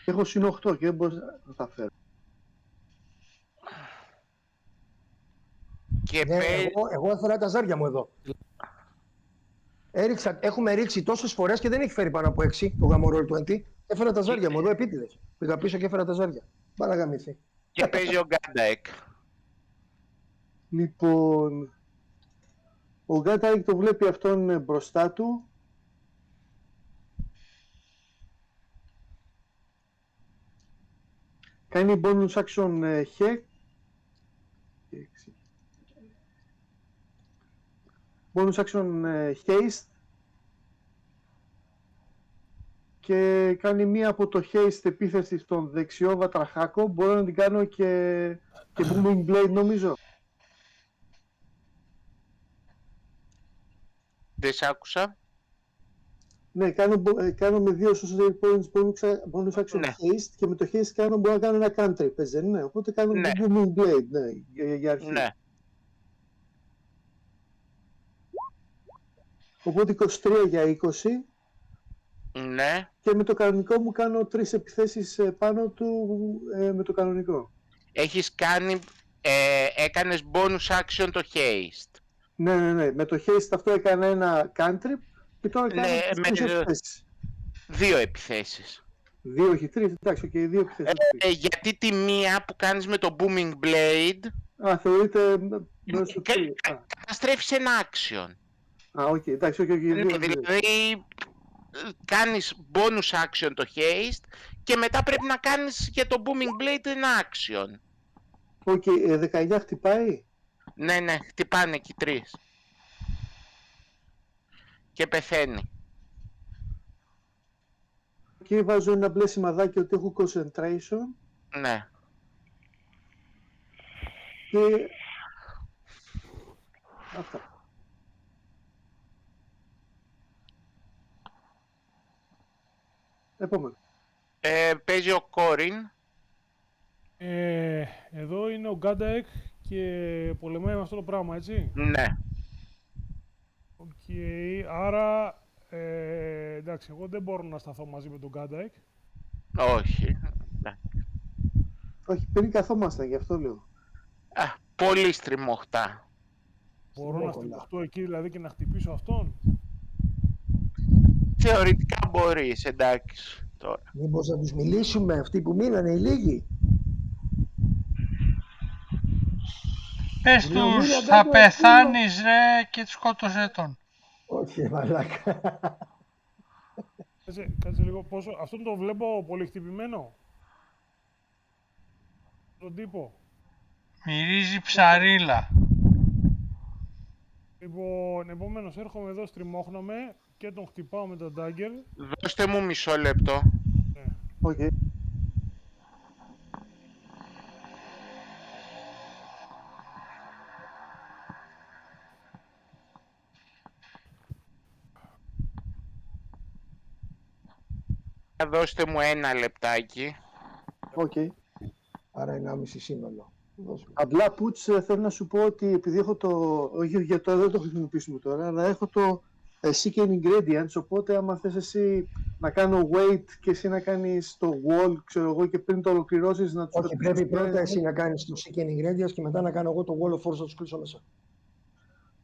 Έχω συν 8 και δεν μπορώ να τα φέρω. Και Ναι, εγώ έφερα τα ζάρια μου εδώ. Έχουμε ρίξει τόσες φορές και δεν έχει φέρει πάνω από 6 το γάμο roll 20. Έφερα τα ζάρια μου εδώ επίτηδες. Πήγα πίσω και έφερα τα ζάρια. Πάρα γαμήθη. και παίζει ο Γκάνταεκ. Λοιπόν, ο Γκάταρικ το βλέπει αυτόν μπροστά του. Κάνει bonus action hack. Bonus action haste. Και κάνει μία από το haste επίθεση στον δεξιό βατραχάκο. Μπορώ να την κάνω και booming blade νομίζω. Δεν σ' άκουσα. Ναι, κάνω με 2 sorcery points bonus action Ναι. haste και με το haste μπορώ να κάνω ένα cantrip, παίζει, ναι. Οπότε κάνω Ναι. το booming blade, ναι, για αρχή. Ναι. Οπότε 23 για 20 Ναι. και με το κανονικό μου κάνω 3 επιθέσεις πάνω του με το κανονικό. Έχεις κάνει... έκανες bonus action το haste. Ναι. Με το haste αυτό έκανα ένα cantrip και τώρα κάνω Ναι, τις 3 επιθέσεις. 2 επιθέσεις. 2 όχι 3, εντάξει, και 2 επιθέσεις. Γιατί τη μία που κάνεις με το booming blade Θεωρείται μέρος του τρίου. καταστρέφεις ένα action. Οκ, εντάξει, όχι, Ναι, 2. δηλαδή κάνεις bonus action το haste και μετά πρέπει να κάνεις για το booming blade ένα action. Οκ, 19 χτυπάει. Ναι, χτυπάνε εκεί 3. Και πεθαίνει. Και βάζω ένα μπλε σημαδάκι ότι έχω concentration Ναι. και αυτά. Επόμενο. Παίζει ο Κόριν. Εδώ είναι ο Γκάνταεκ και πολεμάει με αυτό το πράγμα, έτσι. Ναι. Οκ, άρα, εντάξει, εγώ δεν μπορώ να σταθώ μαζί με τον Γκάνταεκ. Όχι. Όχι, πριν καθόμασταν, γι' αυτό λέω. Πολύ στριμωχτά. Μπορώ να στηριχτώ εκεί δηλαδή και να χτυπήσω αυτόν. Θεωρητικά μπορείς, εντάξει. Τώρα. Μήπως να τους μιλήσουμε αυτοί που μείνανε οι λίγοι. Πες Λέω, τους, μίλα, θα κάτω, πεθάνεις ρε και σκότωσέ τον. Όχι, μαλάκα. Κάτσε λίγο, πόσο... αυτόν το βλέπω πολύ χτυπημένο. Τον τύπο. Μυρίζει ψαρίλα. Λοιπόν, επομένως έρχομαι εδώ, στριμώχνομαι και τον χτυπάω με τα dagger. Δώστε μου μισό λεπτό. Οκ. Δώστε μου ένα λεπτάκι. Οκ. Άρα 1,5 σύνολο. Δώσ' μου. Απλά, Πούτς, θέλω να σου πω ότι επειδή έχω το... Όχι, για το δεν το χρησιμοποιήσουμε τώρα, αλλά έχω το Seeking Ingredients, οπότε άμα θες εσύ να κάνω wait και εσύ να κάνεις το wall, ξέρω εγώ, και πριν το ολοκληρώσεις να τους... Όχι, πρέπει πρώτα εσύ να κάνεις το Seeking Ingredients και μετά να κάνω εγώ το Wall of Force να τους κλείσω μέσα.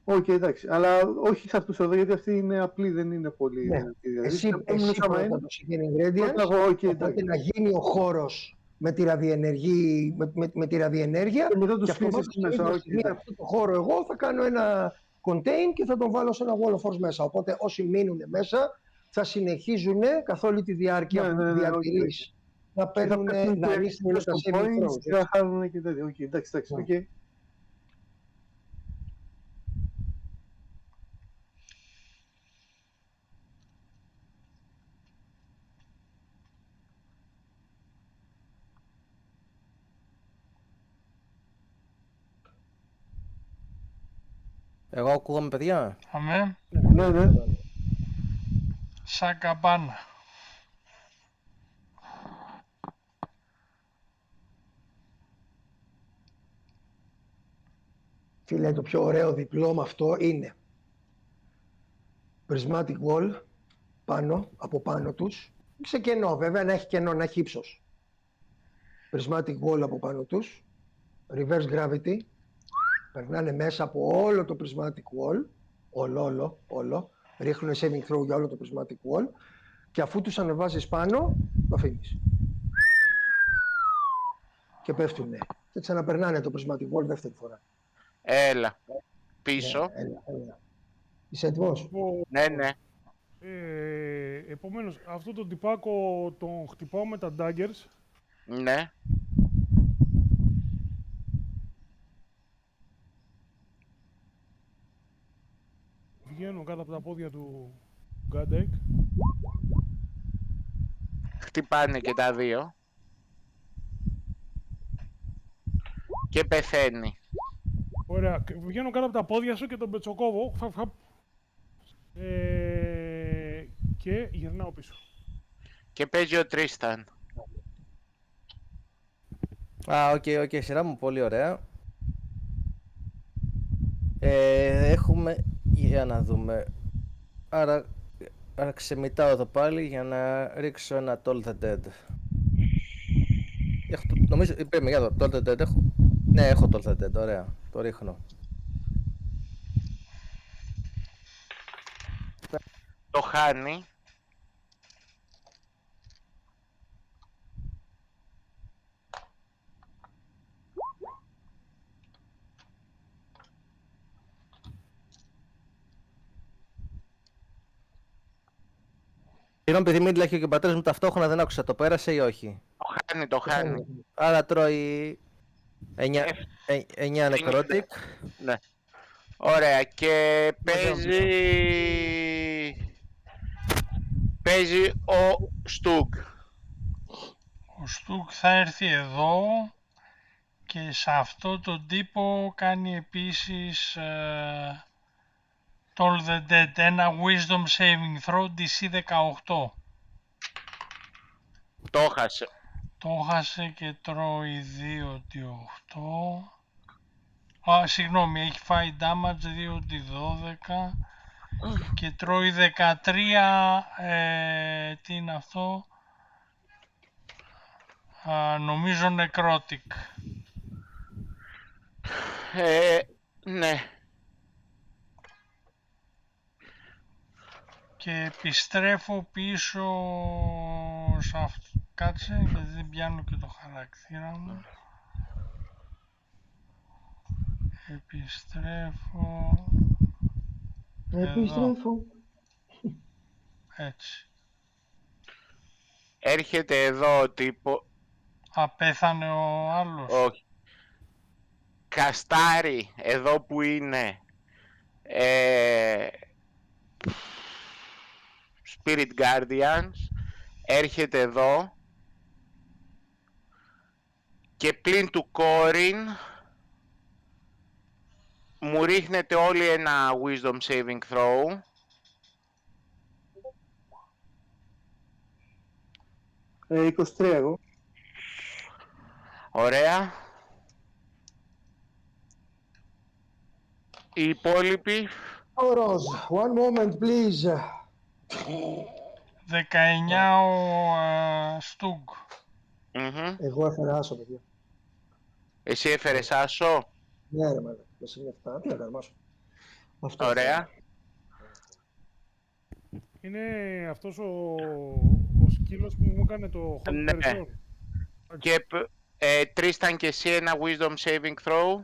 Οκ, εντάξει. Αλλά όχι σε αυτούς εδώ, γιατί αυτή είναι απλή, δεν είναι πολύ... Ναι. δυνατή. Δηλαδή, Εσύ σε επόμενους, άμα πρώτα είναι, το Seeking Ingredients, πρώτα εγώ, οκ, οπότε εντάξει. να γίνει ο χώρος με τη ραδιενέργεια Και μετά τους και αυτομάτως πίσεις στο μέσα, ίδιο όχι, σημείο εντάξει. αυτό το χώρο εγώ θα κάνω ένα contain και θα τον βάλω σε ένα wall of force μέσα. Οπότε όσοι μείνουν μέσα θα συνεχίζουν καθ' όλη τη διάρκεια που διατηρείς να Και θα παίρνουν, πέφτουν να και ρίχνουν τα στο saving points throws. και θα χάνουν και τέτοια. Οκ, εντάξει, Ναι. οκ. Εγώ ακούγομαι, παιδιά. Αμέ, Ναι, ναι. σαν καμπάνα. Φίλε, το πιο ωραίο διπλό με αυτό είναι prismatic wall πάνω, από πάνω τους, σε κενό βέβαια, να έχει κενό, να έχει ύψος. Prismatic wall από πάνω τους, reverse gravity, περνάνε μέσα από όλο το prismatic wall, όλο, ρίχνουν saving throw για όλο το prismatic wall και αφού τους ανεβάζεις πάνω, το αφήνεις. Και πέφτουνε. Και ξαναπερνάνε το prismatic wall δεύτερη φορά. Έλα. Πίσω. Έλα. Είσαι έτοιμος? Ναι, ναι. Επομένως, αυτό το τυπάκο τον χτυπάω με τα daggers. Ναι. Βγαίνω κάτω από τα πόδια του Godek. Χτυπάνε και τα δύο. Και πεθαίνει. Ωραία. Βγαίνω κάτω από τα πόδια σου και τον πετσοκόβω. Και γυρνάω πίσω. Και παίζει ο Τρίσταν. Οκ, σειρά μου, πολύ ωραία. Έχουμε, για να δούμε, άρα ξεμητάω εδώ πάλι για να ρίξω ένα Toll the Dead. Νομίζω, είπαμε για το Toll the Dead έχω. Ναι, έχω Toll the Dead, ωραία, το ρίχνω. Το χάνει. Συγγνώμη, επειδή μίλησε και ο πατέρας μου ταυτόχρονα, δεν άκουσα, το πέρασε ή όχι? Το χάνει. Άρα τρώει 9 necrotic. Ναι. Ωραία. Και παίζει ο Στουγκ. Ο Στουκ θα έρθει εδώ και σε αυτό τον τύπο κάνει επίσης Toll the Dead, ένα Wisdom Saving Throw DC 18. Το χάσε. Το χάσε και τρώει 2d8. Συγγνώμη, έχει φάει damage 2d12 και τρώει 13, τι είναι αυτό, νομίζω necrotic. Ναι. Και επιστρέφω πίσω σε αυτό. Κάτσε, γιατί δεν πιάνω και το χαρακτήρα μου. Επιστρέφω. Επιστρέφω. Έτσι. Έρχεται εδώ ο τύπο. Πέθανε ο άλλος. Όχι. Καστάρι εδώ που είναι. Spirit Guardians. Έρχεται εδώ. Και πλην του Κόριν μου ρίχνετε όλοι ένα Wisdom Saving Throw. 23 εγώ. Ωραία. Οι υπόλοιποι. Ορός, one moment please. 19 ο Στουγκ. Εγώ έφερα άσο, παιδιά. Εσύ έφερες άσο. Ναι ρε μάλλον, μέσα είναι αυτά. Τι να κάνω, άσο. Αυτό. Ωραία. Είναι αυτός ο σκύλος που μου έκανε το Hold Ναι. Person. Και Τρίσταν και εσύ ένα Wisdom Saving Throw.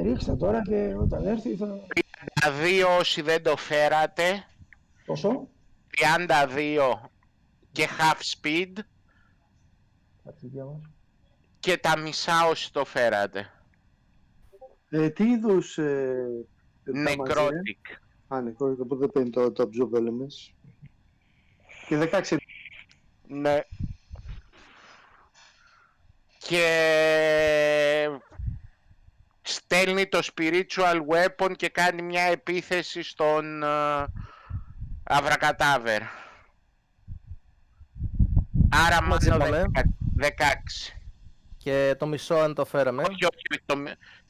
Ρίξτε τώρα και όταν έρθει θα... 32 όσοι δεν το φέρατε. Πόσο? 32 και half speed. Κάτσε διάβασα. Και τα μισά όσοι το φέρατε. Τι είδους... Necrotic. Necrotic, οπότε δεν παίρνει το Absorb Elements. Και 16. Ναι. Και στέλνει το spiritual weapon και κάνει μια επίθεση στον Αβρακατάβερ. Άρα Μαζί μόνο πάμε. 16. Και το μισό αν το φέραμε. Όχι, το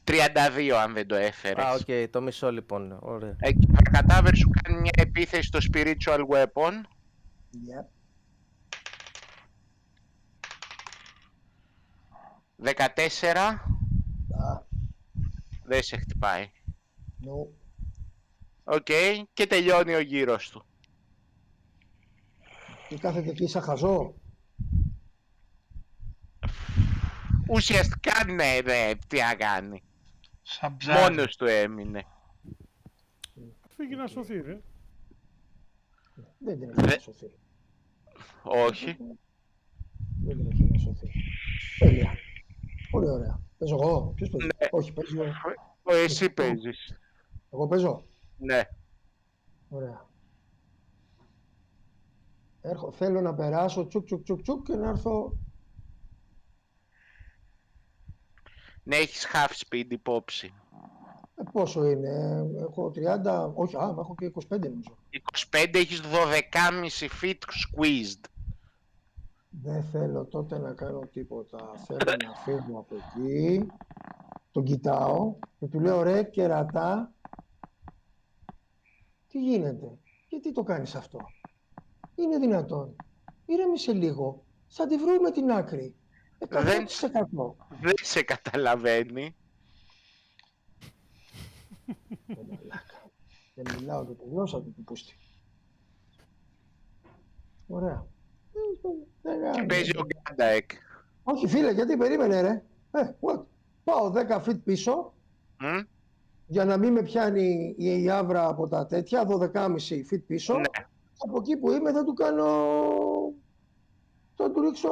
32 αν δεν το έφερες. Α, οκ, το μισό λοιπόν. Ωραία. Ο Αβρακατάβερ σου κάνει μια επίθεση στο spiritual weapon. Yep. 14. Α, Δεν σε χτυπάει. no. Οκ, και τελειώνει ο γύρος του. Και κάθεται εκεί σαν χαζό. Ουσιαστικά ναι, τι να κάνει. Σαν ψάρι. Μόνος του έμεινε. Φύγει να σωθεί, ρε. Δεν την έχει να σωθεί. Όχι. Δεν την έχει να σωθεί. Τέλεια. Πολύ ωραία. Παίζω εγώ. Ποιος παίζει? Ναι. Όχι, παίζω. Εσύ παίζεις. Εγώ παίζω. Ναι. Ωραία. Θέλω να περάσω τσουκ και να έρθω. Ναι, έχεις half speed υπόψη. Πόσο είναι? Έχω 30. Όχι, έχω και 25 νομίζω. 25 έχεις 12,5 feet squeezed. Δεν θέλω τότε να κάνω τίποτα. Θέλω να φύγω από εκεί. Τον κοιτάω και του λέω ρε κερατά. Τι γίνεται? Γιατί το κάνεις αυτό? Είναι δυνατόν? Ήρεμησε λίγο. Θα τη βρούμε την άκρη. 100%. Δεν σε καταλαβαίνει. Δεν μιλάω και τη γλώσσα του πούστη. Ωραία. Και παίζει ο Γκάνταεκ. Όχι φίλε, γιατί περίμενε ρε. What? Πάω 10 feet πίσω για να μην με πιάνει η άβρα από τα τέτοια, 12,5 feet πίσω. Ναι. Από εκεί που είμαι θα του κάνω... θα του ρίξω...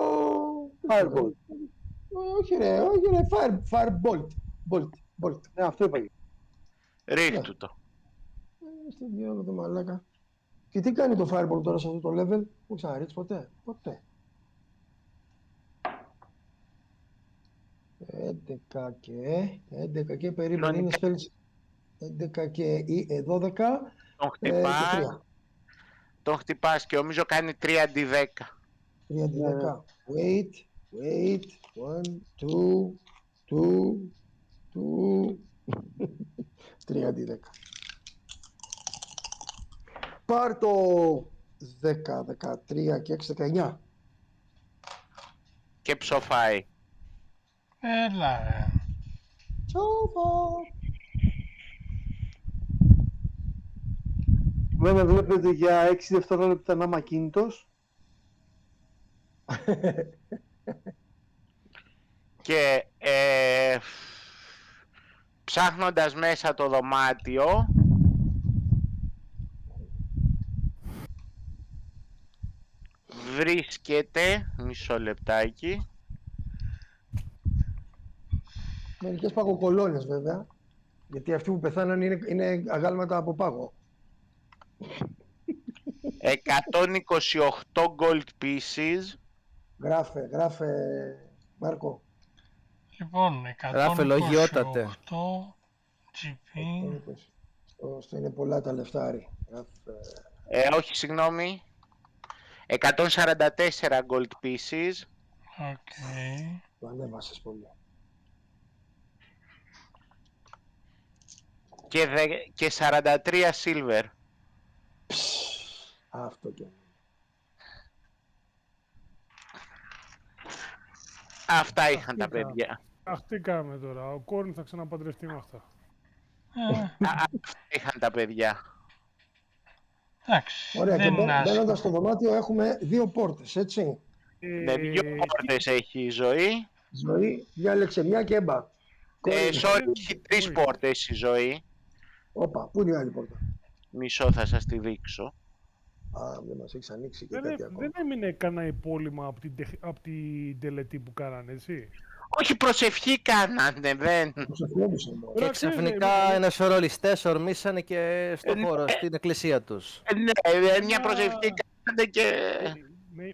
Firebolt. Όχι ρε, firebolt. Bolt. Ναι, αυτό είπα. Ρίχτου το. Στο διάλογο το μαλάκα. Και τι κάνει το firebolt τώρα σε αυτό το level? Μου ξαναρίξει ποτέ. 11 και περίμενε, είναι spells 11 και 12. Τον χτυπάς, τον χτυπάς και νομίζω κάνει 3d10. 3d10. Wait. 1, 2. 3d10. Πάρ το 10, 13 και 6, 19. Και ψοφάει. Έλα ρε. Τσόβα. Βέβαια βλέπετε για 6 δευτερόλεπτα να είμαι ακίνητος. Και ψάχνοντας μέσα το δωμάτιο βρίσκεται, μισό λεπτάκι, Μερικές παγοκολόνες βέβαια, γιατί αυτοί που πεθάναν είναι αγάλματα από πάγο. 128 gold pieces. Γράφε Μάρκο. Λοιπόν, Γράφε λογιότατε. 128 GP. Στο είναι πολλά τα λεφτάρι. Όχι, συγγνώμη. 144 gold pieces. Οκ. Το ανέβασες πολύ. Και 43 silver. Αυτό και είναι. Αυτά είχαν τα Αυτοί παιδιά. Αχτήκαμε τώρα. Ο Κόρν θα ξαναπαντρευτεί με αυτά. Αυτά είχαν τα παιδιά. Εντάξει, Ωραία, και δεν είναι άσχημο. μπαίνοντας στο δωμάτιο έχουμε 2 πόρτες, έτσι. Με 2 πόρτες έχει η ζωή. Ζωή, διάλεξε μια και έμπα. Sorry, έχει 3 πόρτες η ζωή. Όπα, πού είναι η άλλη πόρτα? Μισό θα σας τη δείξω. Α, δεν μας έχεις ανοίξει και κάτι ακόμα. Δεν έμεινε κανένα υπόλοιμα από την τελετή που κάνανε, έτσι. Όχι, προσευχή κάνανε, δεν. Προσευχόντουσαν μόνο. Και Τώρα, ξέρεις, ξαφνικά ένα σωρό ληστές ορμήσανε και στον χώρο, στην εκκλησία τους. Ναι, μια προσευχή κάνανε και...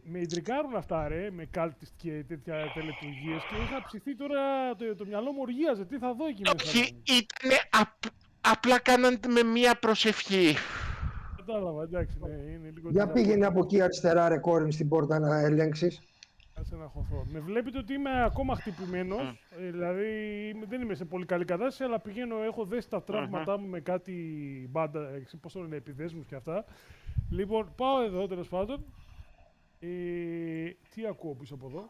Με ιντρικάρουν αυτά, ρε, με κάλτιστ και τέτοια τελετουργίες και είχα ψηθεί τώρα, το μυαλό μου οργίαζε, τι θα δω εκεί μέσα. Όχι, ήτανε απλά κάνανε με μια προσευχή. Κατάλαβα, εντάξει, ναι, είναι λίγο... Για πήγαινε από εκεί αριστερά, ρε Κόριν, στην πόρτα να ελέγξεις. Κάτσε να χωθώ. Με βλέπετε ότι είμαι ακόμα χτυπημένος, δηλαδή δεν είμαι σε πολύ καλή κατάσταση, αλλά πηγαίνω, έχω δέσει τα τραύματά μου με κάτι μπάντα, πώς το λένε, επιδέσμους και αυτά. Λοιπόν, πάω εδώ τέλος πάντων. Τι ακούω πίσω από εδώ?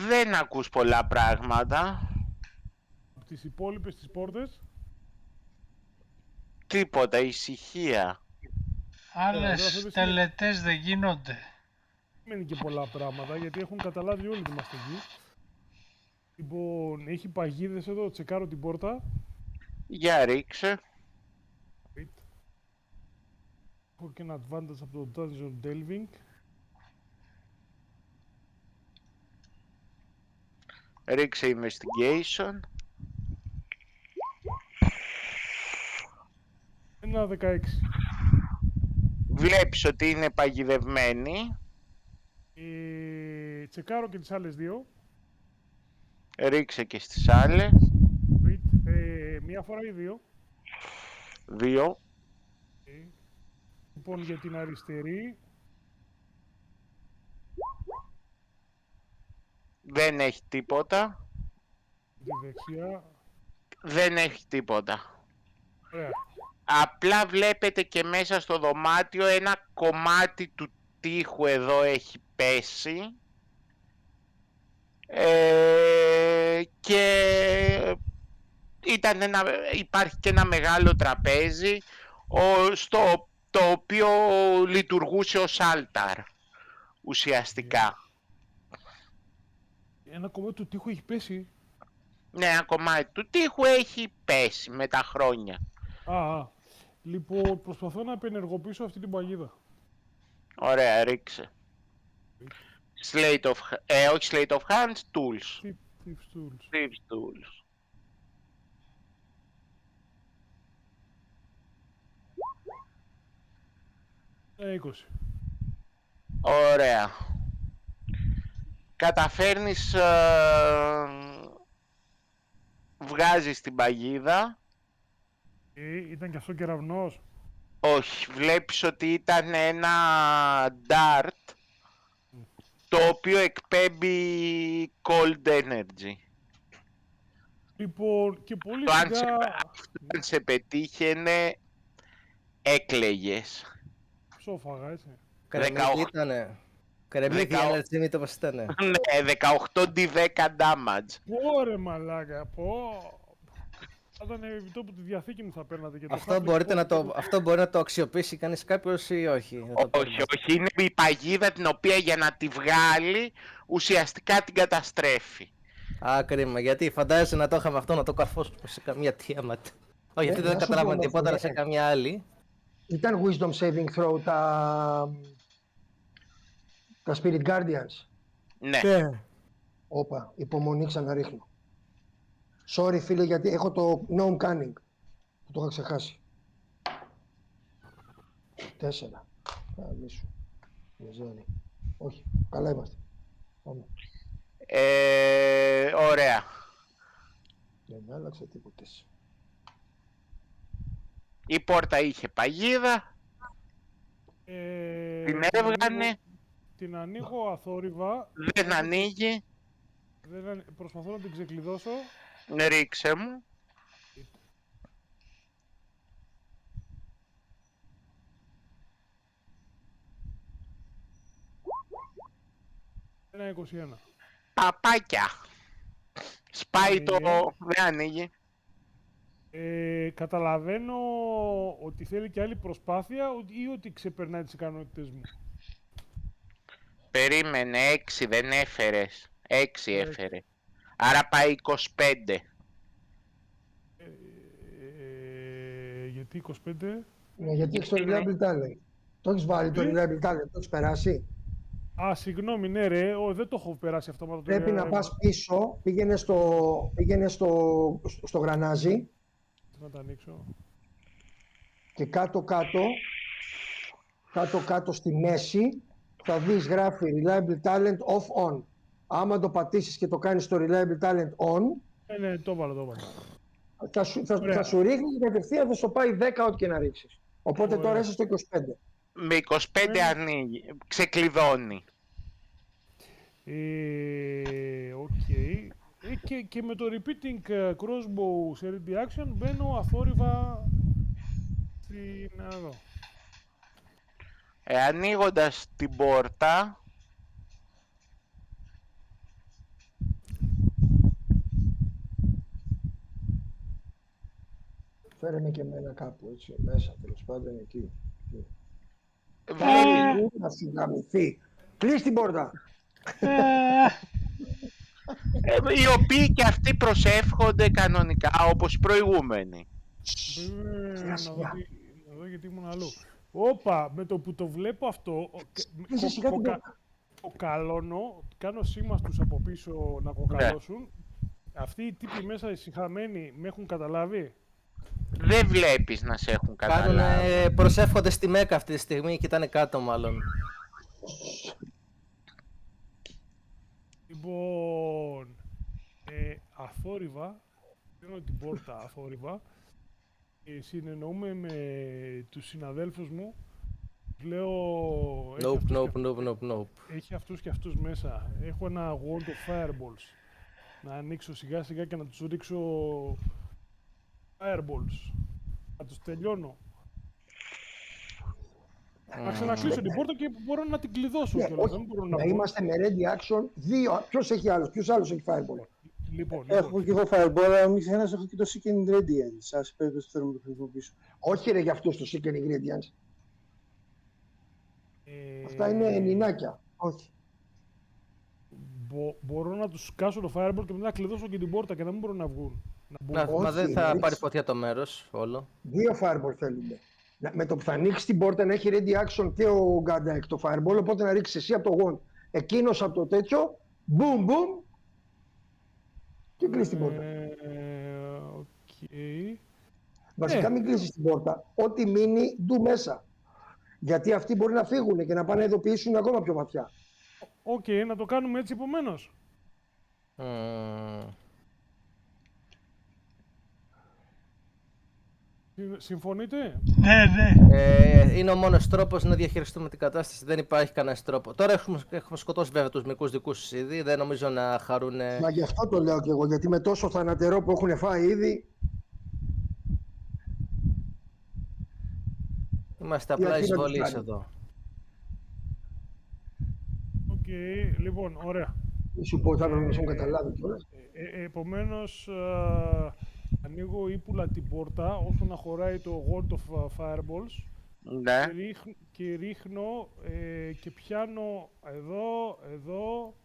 Δεν ακούς πολλά πράγματα. Από τις υπόλοιπες τις πόρτες. Τίποτα, ησυχία. Άλλες τελετές δεν γίνονται. Δεν είναι και πολλά πράγματα, γιατί έχουν καταλάβει όλοι ότι είμαστε εκεί. Λοιπόν, έχει παγίδες εδώ, τσεκάρω την πόρτα. Για ρίξε. Έχω και ένα advantage από το Dungeon Delving. Ρίξε investigation. Ένα 16. Βλέπεις ότι είναι παγιδευμένη. Τσεκάρω και τις άλλες δύο. Ρίξε και στις άλλες. Μία φορά ή δύο. 2. Λοιπόν, για την αριστερή. Δεν έχει τίποτα. Τη δεξιά. Δεν έχει τίποτα. Ωραία. Απλά βλέπετε και μέσα στο δωμάτιο ένα κομμάτι του τοίχου εδώ έχει πέσει. Και υπάρχει και ένα μεγάλο τραπέζι το οποίο λειτουργούσε ως άλταρ ουσιαστικά. Ένα κομμάτι του τοίχου έχει πέσει. Ναι, ένα κομμάτι του τοίχου έχει πέσει με τα χρόνια. Λοιπόν, προσπαθώ να επενεργοποιήσω αυτή την παγίδα. Ωραία, ρίξε. Όχι Slate of Hands, Tools. Thieves Tools. Thieves Tools. Ε, 20. Ωραία. Καταφέρνεις, βγάζεις την παγίδα. Ήταν και αυτό κεραυνός. Όχι, βλέπεις ότι ήταν ένα dart το οποίο εκπέμπει cold energy. Λοιπόν, και πολύ Το σιγά... αν σε πετύχαινε, έκλαιγες. Ψόφαγα, έτσι. Κρεμμύδι ήτανε. Κρεμμύδι ένα τσίμι το πως ήτανε. Ναι, 18d10 damage. Ωρε μαλάκα, πω. Θα ήταν επιτόπου τη διαθήκη μου θα παίρνατε και το Αυτό μπορεί να το αξιοποιήσει κανείς κάποιος ή όχι? Όχι, όχι, είναι η παγίδα την οποία για να τη βγάλει ουσιαστικά την καταστρέφει. Α, κρίμα, γιατί φαντάζεσαι να το είχαμε αυτό να το καρφώσουμε σε καμία Tiamat. Όχι, γιατί δεν καταλάβαμε τίποτα, αλλά σε καμία άλλη. Ήταν Wisdom Saving Throw τα Spirit Guardians. Ναι. Όπα, υπομονή ξαναρίχνω. Sorry φίλε, γιατί έχω το Gnome Cunning που το είχα ξεχάσει. 4. Καμίσου. Μιζέρι. Όχι, καλά είμαστε. Πάμε. Ωραία. Δεν άλλαξε τίποτε. Η πόρτα είχε παγίδα. Την έβγανε. την ανοίγω αθόρυβα. Δεν ανοίγει. Προσπαθώ να την ξεκλειδώσω. Ρίξε μου. Ένα 21. Παπάκια. Σπάει το... Ανοίγει. Δεν ανοίγει. Καταλαβαίνω ότι θέλει και άλλη προσπάθεια ή ότι ξεπερνάει τις ικανότητες μου. Περίμενε, 6 δεν έφερες. 6 έφερε. Άρα πάει 25. Γιατί 25? Ναι, γιατί έχεις το Reliable Talent. Το έχεις βάλει το Reliable Talent, το έχεις περάσει. Α, συγγνώμη, ναι ρε, δεν το έχω περάσει αυτό. Πρέπει να πας πίσω, πήγαινε στο γρανάζι Να τα ανοίξω. και κάτω στη μέση θα δεις γράφει Reliable Talent Off On. Άμα το πατήσεις και το κάνεις το Reliable Talent On, Ναι, το βάλω. θα σου ρίχνει κατευθείαν, θα σου πάει 10 ό,τι και να ρίξεις. Οπότε Ωραία. τώρα είσαι στο 25. Με 25 ανοίγει. Ξεκλειδώνει. Οκ. Και με το repeating crossbow σε ready action μπαίνω αθόρυβα στην... εδώ. Ανοίγοντας την πόρτα, Φέρε με και εμένα κάπου έτσι μέσα, τέλος πάντων εκεί. βλέπει Να συγκαμηθεί. Κλείς την πόρτα. οι οποίοι και αυτοί προσεύχονται κανονικά όπως οι προηγούμενοι. Να δω γιατί ήμουν αλλού. Όπα, με το που το βλέπω αυτό, Κλείσε σιγά την πόρτα. κοκαλώνω, κάνω σήμα στους από πίσω να κοκαλώσουν. Αυτοί οι τύποι μέσα οι συγχαμένοι με έχουν καταλάβει. Δεν βλέπεις να σε έχουν καταλάβει. Κάνουνε, προσεύχονται στη Μέκα αυτή τη στιγμή και ήταν κάτω μάλλον. Λοιπόν, αθόρυβα, παίρνω την πόρτα αθόρυβα, συνεννοούμε με τους συναδέλφους μου, λέω... Nope. Έχει αυτούς και αυτούς μέσα. Έχω ένα wall of fireballs. Να ανοίξω σιγά σιγά και να τους ρίξω fireballs. Να τους τελειώνω. Να ξανακλείσω την πόρτα και μπορώ να την κλειδώσω Ναι, κιόλας. όχι, Δεν μπορώ να να είμαστε με ready action. Ποιος έχει άλλος, ποιος άλλος έχει fireball. Λοιπόν, Έχω και εγώ Fireball, αλλά μην ξεχνάς έχω και το Seeking Radiance. Σας περίπτωση θέλουμε να το χρησιμοποιήσω. Όχι ρε για αυτούς το Seeking Ingredients. Αυτά είναι ενινάκια. Όχι. Μπορώ να τους σκάσω το fireball και μετά να κλειδώσω και την πόρτα και να μην μπορούν να βγουν. Μα Όχι, δεν θα ρίξε. πάρει φωτιά το μέρος όλο. 2 fireball θέλουμε. Με το που θα ανοίξει την πόρτα να έχει ready action και ο Goddaik το fireball, οπότε να ρίξει εσύ από το wand, εκείνος από το τέτοιο, boom boom και κλείσει την πόρτα. Οκ. Βασικά μην κλείσεις την πόρτα. Ό,τι μείνει, ντου μέσα. Γιατί αυτοί μπορεί να φύγουν και να πάνε να ειδοποιήσουν ακόμα πιο βαθιά. Οκ, να το κάνουμε έτσι επομένως. Συμφωνείτε? Ναι. Είναι ο μόνος τρόπος να διαχειριστούμε την κατάσταση. Δεν υπάρχει κανένας τρόπο. Τώρα έχουμε σκοτώσει βέβαια τους μικρούς δικούς τους ήδη. Δεν νομίζω να χαρούν. Μα γι' αυτό το λέω και εγώ. Γιατί με τόσο θανατερό που έχουν φάει ήδη. Είμαστε απλά Γιατί να τους εισβολείς κάνει. εδώ. Οκ, λοιπόν, ωραία. Μη σου πω, θα έπρεπε να σου έχουν καταλάβει κιόλας. Επομένως, ανοίγω ύπουλα την πόρτα όσο να χωράει το Wand of Fireballs Ναι. και ρίχνω και πιάνω εδώ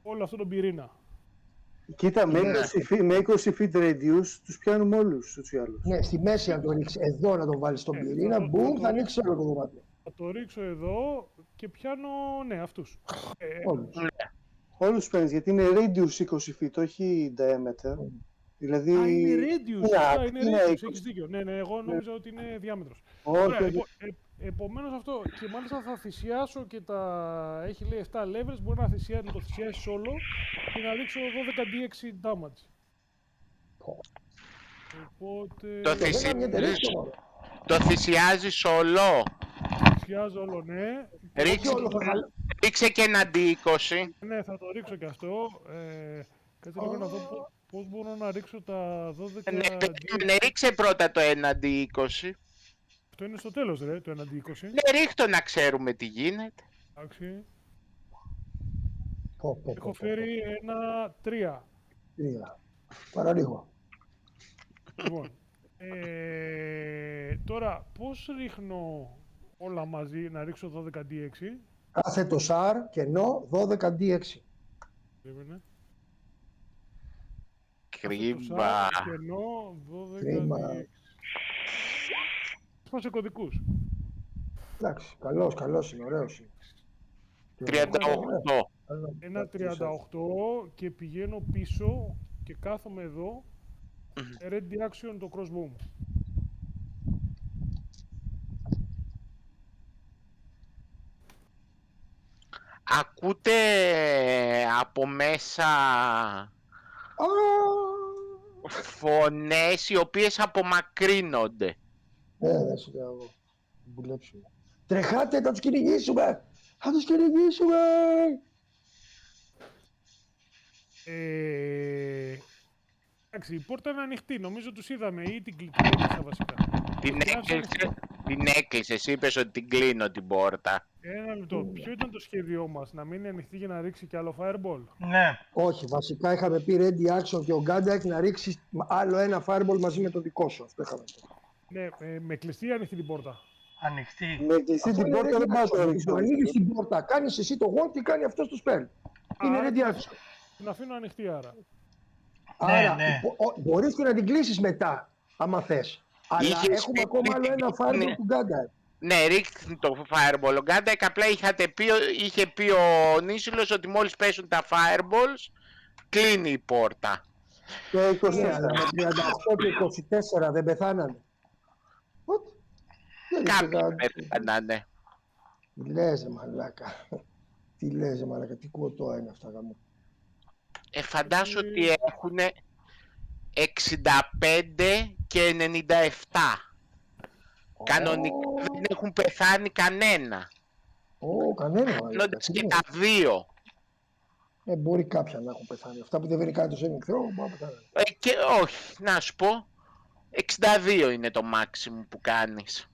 όλο αυτό τον πυρήνα. Κοίτα, με 20 feet radius τους πιάνουμε όλους ούτως ή άλλως. Ναι, στη μέση να το ρίξει. Εδώ να το βάλει στον πυρήνα, boom, θα ανοίξει όλο το δωμάτιο. Θα το ρίξω εδώ και πιάνω, ναι, αυτούς. Όλους. Όλους τους παίρνεις, γιατί είναι radius 20 feet, όχι diameter. Δηλαδή... Α, είναι radius, είναι είναι radius, 20. έχεις δίκιο. Ναι, εγώ νόμιζα ότι είναι διάμετρος. Όχι, Ωραία, όχι. επομένως αυτό, και μάλιστα θα θυσιάσω και έχει λέει 7 levels, μπορεί να το θυσιάσεις όλο και να ρίξω 12d6 damage. Οπότε... Το Δεν είναι μια τεράστια μόνο. Το θυσιάζεις όλο. πλησιάζω όλο, ναι. Ρίξε, όλο θα καλ- ρίξε και ένα D20. Ναι, θα το ρίξω κι αυτό. Κάτσε λίγο να δω πώς μπορώ να ρίξω τα 12. Ναι, περίμενε, ρίξε πρώτα το 1 D20. Αυτό είναι στο τέλος, ρε, το 1D20. Ναι, ρίχτω να ξέρουμε τι γίνεται. Εντάξει. Πω, πω, πω, Έχω πω, φέρει ένα 3. τρία. Παραλίγο. Λοιπόν, τώρα πώς ρίχνω όλα μαζί, να ρίξω 12D6. Κάθετο SAR κενό 12D6. Περίμενε. Κρίμα. Κενό Κρίμα. 12D6. Σπάσε κωδικούς. Εντάξει, καλός είναι, ωραίος είναι. 38. Ένα 38 και πηγαίνω πίσω και κάθομαι εδώ. Ready action το crossbow μου. Ακούτε από μέσα φωνές οι οποίες απομακρύνονται. Δεν σου λέω εγώ. Δουλέψουμε. Τρεχάτε, θα τους κυνηγήσουμε! Θα τους κυνηγήσουμε! Εντάξει, η πόρτα είναι ανοιχτή. Νομίζω τους είδαμε ή την κλείτησα βασικά. Την έκλεισες, είπες ότι την κλείνω την πόρτα. Ένα λεπτό. Ποιο ήταν το σχέδιό μας, να μείνει ανοιχτή για να ρίξει κι άλλο fireball? Ναι. Όχι, βασικά είχαμε πει ready action και ο Γκάντακ να ρίξει άλλο ένα fireball μαζί με το δικό σου. Αυτό είχαμε πει. Ναι, με κλειστή ή ανοιχτή την πόρτα? Ανοιχτή. Με κλειστή την πόρτα δεν πάω να ρίξω. Του ανοίγει την πόρτα, κάνει εσύ το one και κάνει αυτό το spell. Είναι ready action. Την αφήνω ανοιχτή άρα. Άρα ναι. μπορείς και να την κλείσεις μετά, άμα θες. Αλλά Είχες έχουμε πει ακόμα άλλο ένα fireball ναι. του Γκάντακ. Ναι, ρίχνει το fireball. Ο Γκάντακ απλά είχε πει ο Νίσιλος ότι μόλις πέσουν τα fireballs, κλείνει η πόρτα. Και 24. Ναι, αλλά με 38 και 24 δεν πεθάνανε. What? Δεν Κάποιοι είναι πέθανανε. Τι λες ρε μαλάκα. Τι λες ρε μαλάκα, τι κουωτό είναι αυτά γαμώ. Φαντάσου ότι έχουν 65 και 97. Κανονικά δεν έχουν πεθάνει κανένα. Κανένα μαλάκα. Φαίνονται Τι και λες. τα δύο. Μπορεί κάποια να έχουν πεθάνει. Αυτά που δεν βρει κάτι το saving throw, μπορεί να πεθάνουν. Και όχι, να σου πω, 62 είναι το maximum που κάνεις.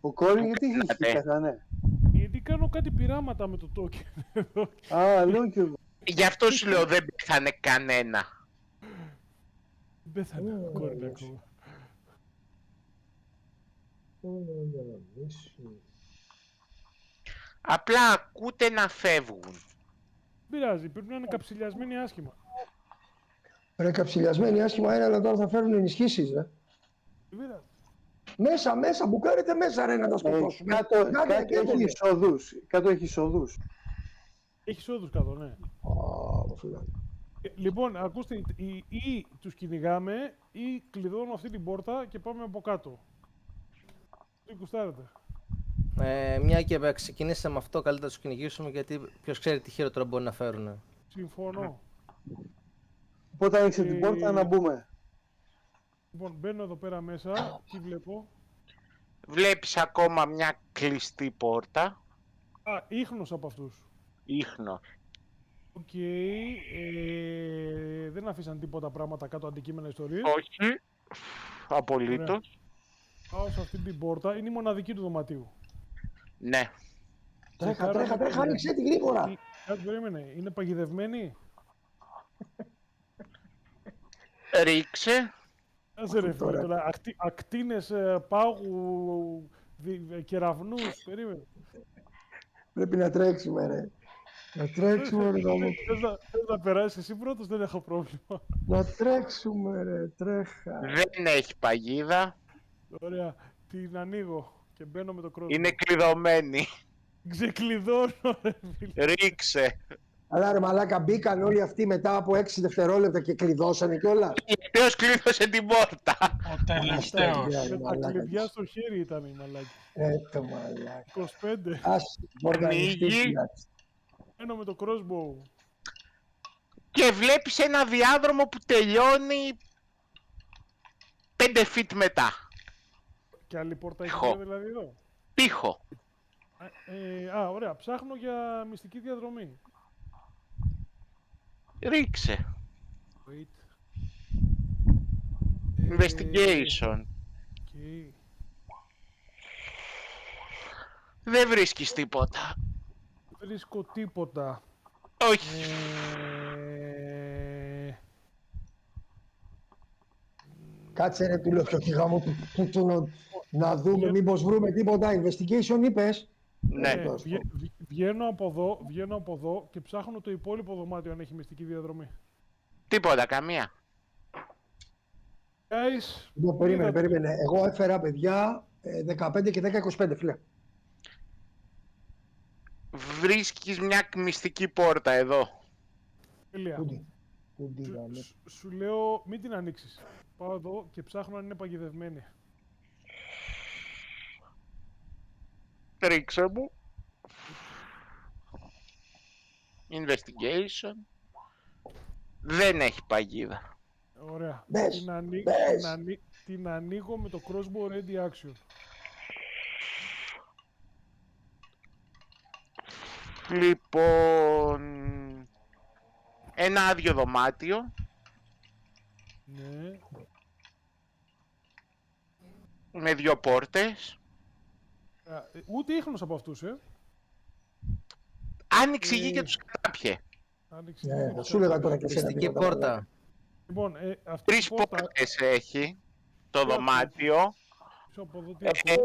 Ο Κόριν γιατί είχε κάνατε? πεθάνε. Γιατί κάνω κάτι πειράματα με το token εδώ. Α, λέω και εγώ. Γι' αυτό σου λέω δεν πέθανε κανένα. Δεν πέθανε ο κόρη ακόμα. Απλά ακούτε να φεύγουν. Δεν πειράζει, πρέπει να είναι καψιλιασμένοι άσχημα. Ρε καψιλιασμένοι άσχημα είναι, αλλά τώρα θα φέρουν ενισχύσεις, ρε. Δεν πειράζει. Μέσα, μπουκάρετε μέσα ρε να τα σκοτώσουμε. Κάτω έχει εισοδούς. Κάτω έχει εισοδούς. Έχει όδους κάτω, ναι. Λοιπόν, ακούστε, ή τους κυνηγάμε ή κλειδώνω αυτή την πόρτα και πάμε από κάτω. Τι κουστάρετε? Μια και ξεκινήσαμε αυτό, καλύτερα να τους κυνηγήσουμε γιατί ποιος ξέρει τι χειρότερο μπορεί να φέρουν. Συμφωνώ. Οπότε άνοιξε την πόρτα να μπούμε. Λοιπόν, μπαίνω εδώ πέρα μέσα, τι βλέπω? Βλέπεις ακόμα μια κλειστή πόρτα. Α, ίχνος από αυτούς. Ίχνο. Οκ, δεν αφήσαν τίποτα πράγματα κάτω, αντικείμενα ιστορίες. Όχι. Απολύτως. Πάω σε αυτή την πόρτα, είναι η μοναδική του δωματίου. Ναι. Τρέχα, άνοιξε τη γρήγορα. Κάτι περίμενε, είναι παγιδευμένη? Ρίξε. Άσε ρε φίλε, τώρα ακτίνες πάγου, κεραυνούς, περίμενε. Πρέπει να τρέξουμε ρε. Να τρέξουμε ρε γαμώ. Θες να περάσεις εσύ πρώτος, δεν έχω πρόβλημα. Να τρέξουμε ρε, τρέχα. Δεν έχει παγίδα. Ωραία, την ανοίγω και μπαίνω με το crossbow. Είναι κλειδωμένη. Ξεκλειδώνω ρε φίλε. Ρίξε. Αλλά ρε μαλάκα μπήκαν όλοι αυτοί μετά από 6 δευτερόλεπτα και κλειδώσανε κιόλας. Ποιος κλείδωσε την πόρτα. Ο τελευταίος. Με τα κλειδιά στο χέρι ήταν η μαλάκη. Το μαλάκα. 25. Ας μπορεί να Ανοίγει. ανοιχτεί. Μπαίνω με το crossbow. Και βλέπεις ένα διάδρομο που τελειώνει 5 feet μετά. Και άλλη πόρτα Χω. έχει δηλαδή εδώ. Τείχο. Ωραία. Ψάχνω για μυστική διαδρομή. Ρίξε. Wait. Investigation. Okay. Δεν βρίσκεις τίποτα. Βρίσκω τίποτα. Όχι. Κάτσε ρε, του λέω πιο γάμο να δούμε μήπως βρούμε τίποτα. Investigation είπες. Ναι. τέλος πάντων. Βγαίνω από εδώ και ψάχνω το υπόλοιπο δωμάτιο αν έχει μυστική διαδρομή. Τίποτα, καμία. Guys, Λοιπόν, περίμενε. Εγώ έφερα, παιδιά, 15 και 10-25, φίλε. Βρίσκεις μια μυστική πόρτα εδώ. Τέλεια. Κουντί, γάμο. Σου λέω μην την ανοίξεις. Πάω εδώ και ψάχνω αν είναι παγιδευμένη. Ρίξε μου. Investigation. Δεν έχει παγίδα. Ωραία. Μπες, Την ανοίγω με το crossbow ready action. Λοιπόν, ένα άδειο δωμάτιο. Ναι. Με 2 πόρτες. Ούτε ίχνος από αυτούς, Άνοιξε η γη και τους κατάπιε. Άνοιξε. Ναι, θα σου έλεγα τώρα και εσένα Μυστική τίποτα. πόρτα. Λοιπόν, αυτή 3 η πόρτα... πόρτες έχει το Τι δωμάτιο. Πίσω από εδώ τι ακούω.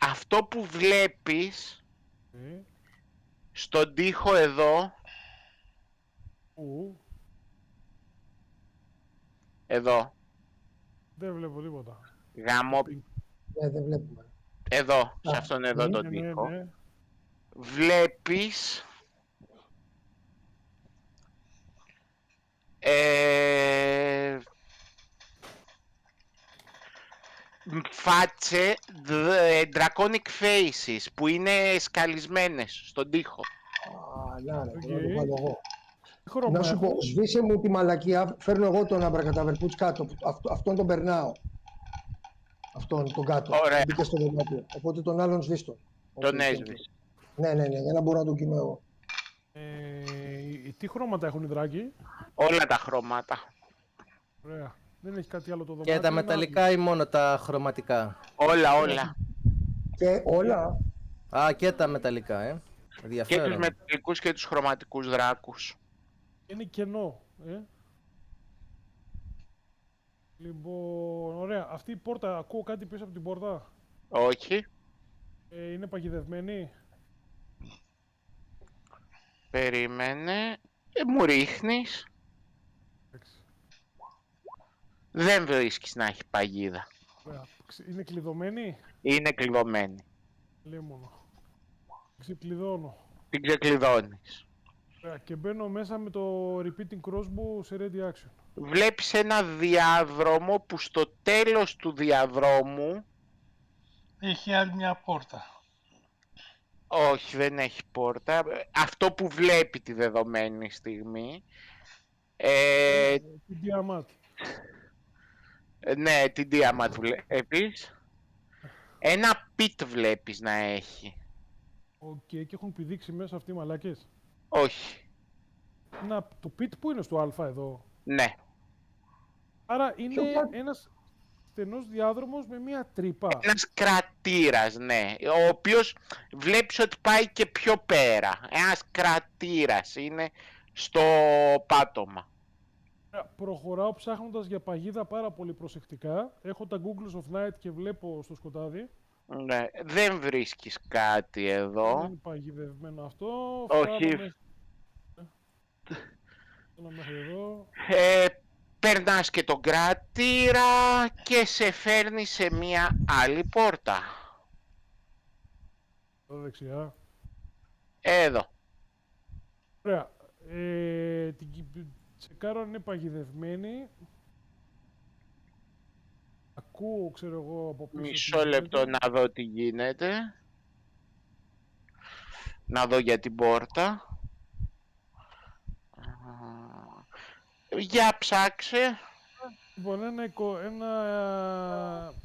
Αυτό που βλέπεις Ναι. στον τοίχο εδώ, εδώ, Δεν βλέπω τίποτα. γάμο, Ναι, δεν βλέπουμε. εδώ, σε αυτόν εδώ τον Ναι, τοίχο, ναι. βλέπεις φάτσε draconic faces που είναι σκαλισμένες στον τοίχο. Να ρε, Οκ. να το βάλω εγώ. Χρώμα Να σου πω, έχουν. σβήσε μου τη μαλακία, φέρνω εγώ τον αμπρακαταβερπούτς κάτω, αυτόν τον περνάω. Αυτόν τον κάτω, Ωραία. που μπήκε στο δωμάτιο. Οπότε τον άλλον σβήστον. Τον έσβησε. Ναι, για να μπορώ να τον κοιμώ εγώ. Τι χρώματα έχουν οι δράκοι. Όλα τα χρώματα. Ωραία. Δεν έχει κάτι άλλο το δωμάτιο. Και τα είναι μεταλλικά ή μόνο τα χρωματικά? Όλα. Και όλα. Α, και τα μεταλλικά, Και τους ενδιαφέρον. μεταλλικούς και τους χρωματικούς δράκους. Είναι κενό, Λοιπόν, ωραία. Αυτή η πόρτα, ακούω κάτι πίσω από την πόρτα. Όχι. Είναι παγιδευμένη. Περίμενε. Μου ρίχνεις. Εντάξει. Δεν βρίσκεις να έχει παγίδα. Ωραία. Είναι κλειδωμένη. Είναι κλειδωμένη. Λέει μόνο. Ξεκλειδώνω. Την ξεκλειδώνεις. Ωραία. Και μπαίνω μέσα με το repeating crossbow σε ready action. Βλέπεις ένα διάδρομο που στο τέλος του διαδρόμου... Έχει άλλη μια πόρτα. Όχι, δεν έχει πόρτα. Αυτό που βλέπει τη δεδομένη στιγμή. Την Tiamat. Ναι, την Tiamat βλέπεις. Ένα pit βλέπεις να έχει. Οκ, και έχουν πηδήξει μέσα αυτοί οι μαλακές. Όχι. Το pit που είναι στο α εδώ. Ναι. Άρα είναι Ποιο ένας στενός διάδρομος με μία τρύπα. Ένας κρατήρας, ναι. Ο οποίος βλέπεις ότι πάει και πιο πέρα. Ένας κρατήρας είναι στο πάτωμα. Προχωράω ψάχνοντας για παγίδα πάρα πολύ προσεκτικά. Έχω τα Googles of Night και βλέπω στο σκοτάδι. Ναι, δεν βρίσκεις κάτι Δεν εδώ. είναι παγιδευμένο αυτό. Όχι. Φτάνω μέχρι εδώ. Περνάς και τον κρατήρα και σε φέρνει σε μία άλλη πόρτα. Εδώ δεξιά. Εδώ. Ωραία. Τσεκάρω αν είναι παγιδευμένη. Ακούω, ξέρω εγώ, από πίσω. Μισό λεπτό να δω τι γίνεται. Να δω για την πόρτα. Για ψάξε. Λοιπόν,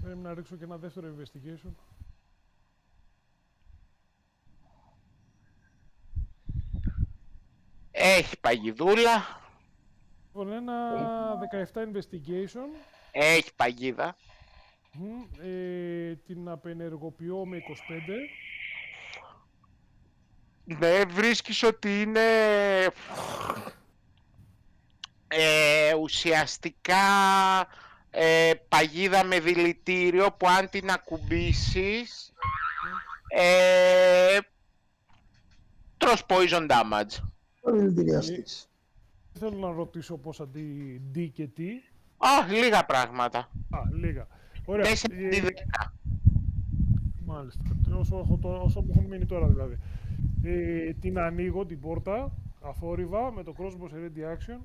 πρέπει να ρίξω και ένα δεύτερο investigation. Έχει παγιδούλα. Λοιπόν, ένα 17 investigation. Έχει παγίδα. Την απενεργοποιώ με 25. Ναι, βρίσκεις ότι είναι ουσιαστικά παγίδα με δηλητήριο που αν την ακουμπήσεις τρως poison damage. Το δηλητηριαστής. Θέλω να ρωτήσω πώς αντί D και T. Λίγα πράγματα. Λίγα. Ωραία. 4 αντί 10. Μάλιστα. Όσο μου έχουν μείνει τώρα δηλαδή. Την ανοίγω την πόρτα, αφόρυβα, με το crossbow σε ready action.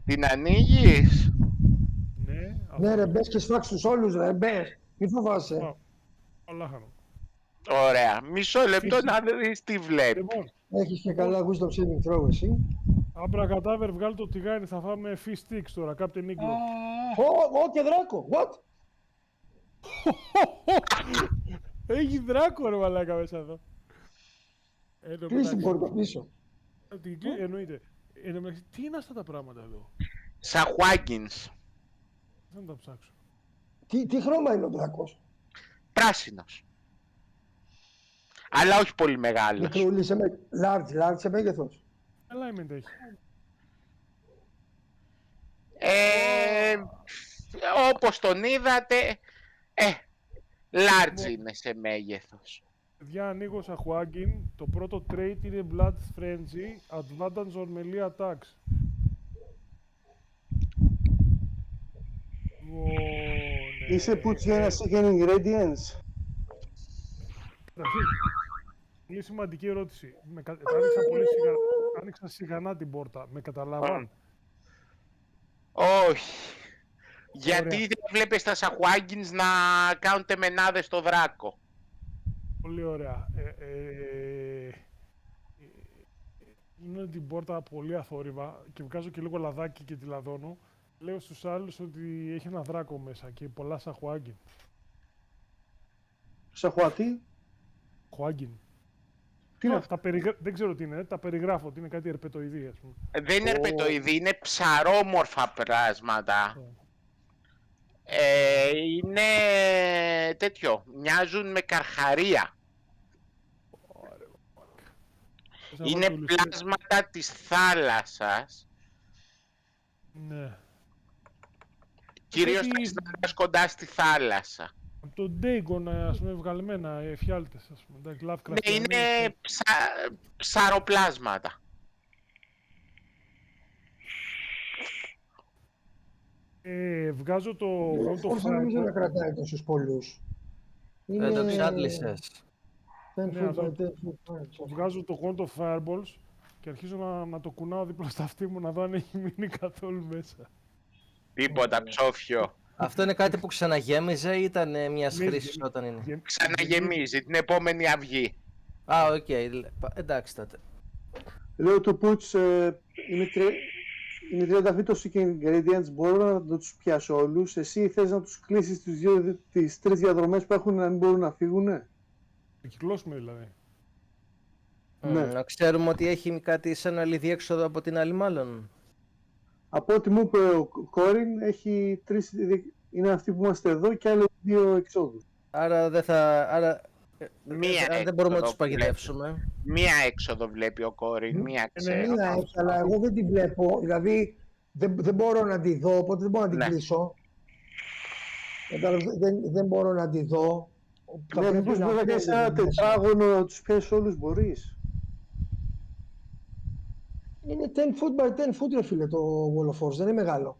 Την ανοίγεις? Ναι, Ναι ρε, μπες και σφάξ' τους όλους ρε, μπες. Μη φοβάσαι. Αλάχανο. Ωραία. Μισό λεπτό να δεις τι βλέπει. Λοιπόν, Έχεις και καλά wisdom saving throw εσύ. αμπρακατάβερ, βγάλει το τηγάνι, θα φάμε fish sticks τώρα, Captain Iglo. Ω, και δράκο, what? Έχει δράκο ρε μαλάκα μέσα εδώ. Κλείς την πόρτα πίσω. Εννοείται. Τι είναι αυτά τα πράγματα εδώ? Σαχουάγκινς. Δεν θα τα ψάξω. Τι χρώμα είναι ο δράκος? Πράσινος. Αλλά όχι πολύ μεγάλος. Μικρούλη σε large σε μέγεθος. Alignment έχει. Όπως τον είδατε, large είναι σε μέγεθος. Παιδιά, ανοίγω Σαχουάγκιν. Το πρώτο trait είναι Blood Frenzy, advantage on melee attacks. Είσαι puts για ένα second ingredients. Πολύ σημαντική ερώτηση. Άνοιξα σιγανά την πόρτα. Με καταλάβαν? Όχι. Γιατί δεν βλέπεις τα Σαχουάγκινς να κάνουν τεμενάδες στο δράκο. Πολύ ωραία. Είναι την πόρτα πολύ αθόρυβα και βγάζω και λίγο λαδάκι και τη λαδώνω. Λέω στους άλλους ότι έχει ένα δράκο μέσα και πολλά Σαχουάγκιν. Σαχουατί. Χουάγκιν. Τι είναι αυτό? Δεν ξέρω τι είναι, τα περιγράφω ότι είναι κάτι ερπετοειδή, ας πούμε. Δεν είναι ερπετοειδή, είναι ψαρόμορφα πλάσματα. Είναι τέτοιο, μοιάζουν με καρχαρία. Είναι πλάσματα της θάλασσας. Ναι. Κυρίως τα κοντά στη θάλασσα. Από τον Dagon, ας πούμε, βγαλμένα εφιάλτες, ας πούμε. Ναι, είναι ψαροπλάσματα. Βγάζω το Wand of Όχι νομίζω να Fireball. κρατάει τόσους πολλούς. Δεν το εξάντλησες. Βγάζω το Wand of Fireballs και αρχίζω να το κουνάω δίπλα στα αυτή μου να δω αν έχει μείνει καθόλου μέσα. Τίποτα, ψόφιο. Αυτό είναι κάτι που ξαναγέμιζε ή ήταν μιας χρήσης όταν είναι? Ξαναγεμίζει την επόμενη αυγή. Οκ. Εντάξει τότε. Λέω του puts είναι 30 φύτος και ingredients, μπορώ να τους πιάσω όλους. Εσύ θες να τους κλείσεις τις τρεις διαδρομές που έχουν να μην μπορούν να φύγουνε? Να κυκλώσουμε δηλαδή. Ναι. Να ξέρουμε ότι έχει κάτι σαν άλλη διέξοδο από την άλλη μάλλον. Από ό,τι μου είπε ο Κόριν, έχει είναι αυτοί που είμαστε εδώ και άλλες δύο εξόδους. Άρα δεν μπορούμε να τους παγιδεύσουμε. Μία έξοδο βλέπει ο Κόριν, μία ξέρω. Μία έχει, αλλά εγώ δεν τη βλέπω. Δηλαδή δεν μπορώ να τη δω, οπότε δεν μπορώ να την κλείσω. Δεν μπορώ να τη δω. Ναι, μήπως μπορεί να κάνεις ένα τετράγωνο να τους πιάσεις όλους, μπορείς? Είναι 10 foot by 10 foot ρε φίλε το Wall of Force, δεν είναι μεγάλο.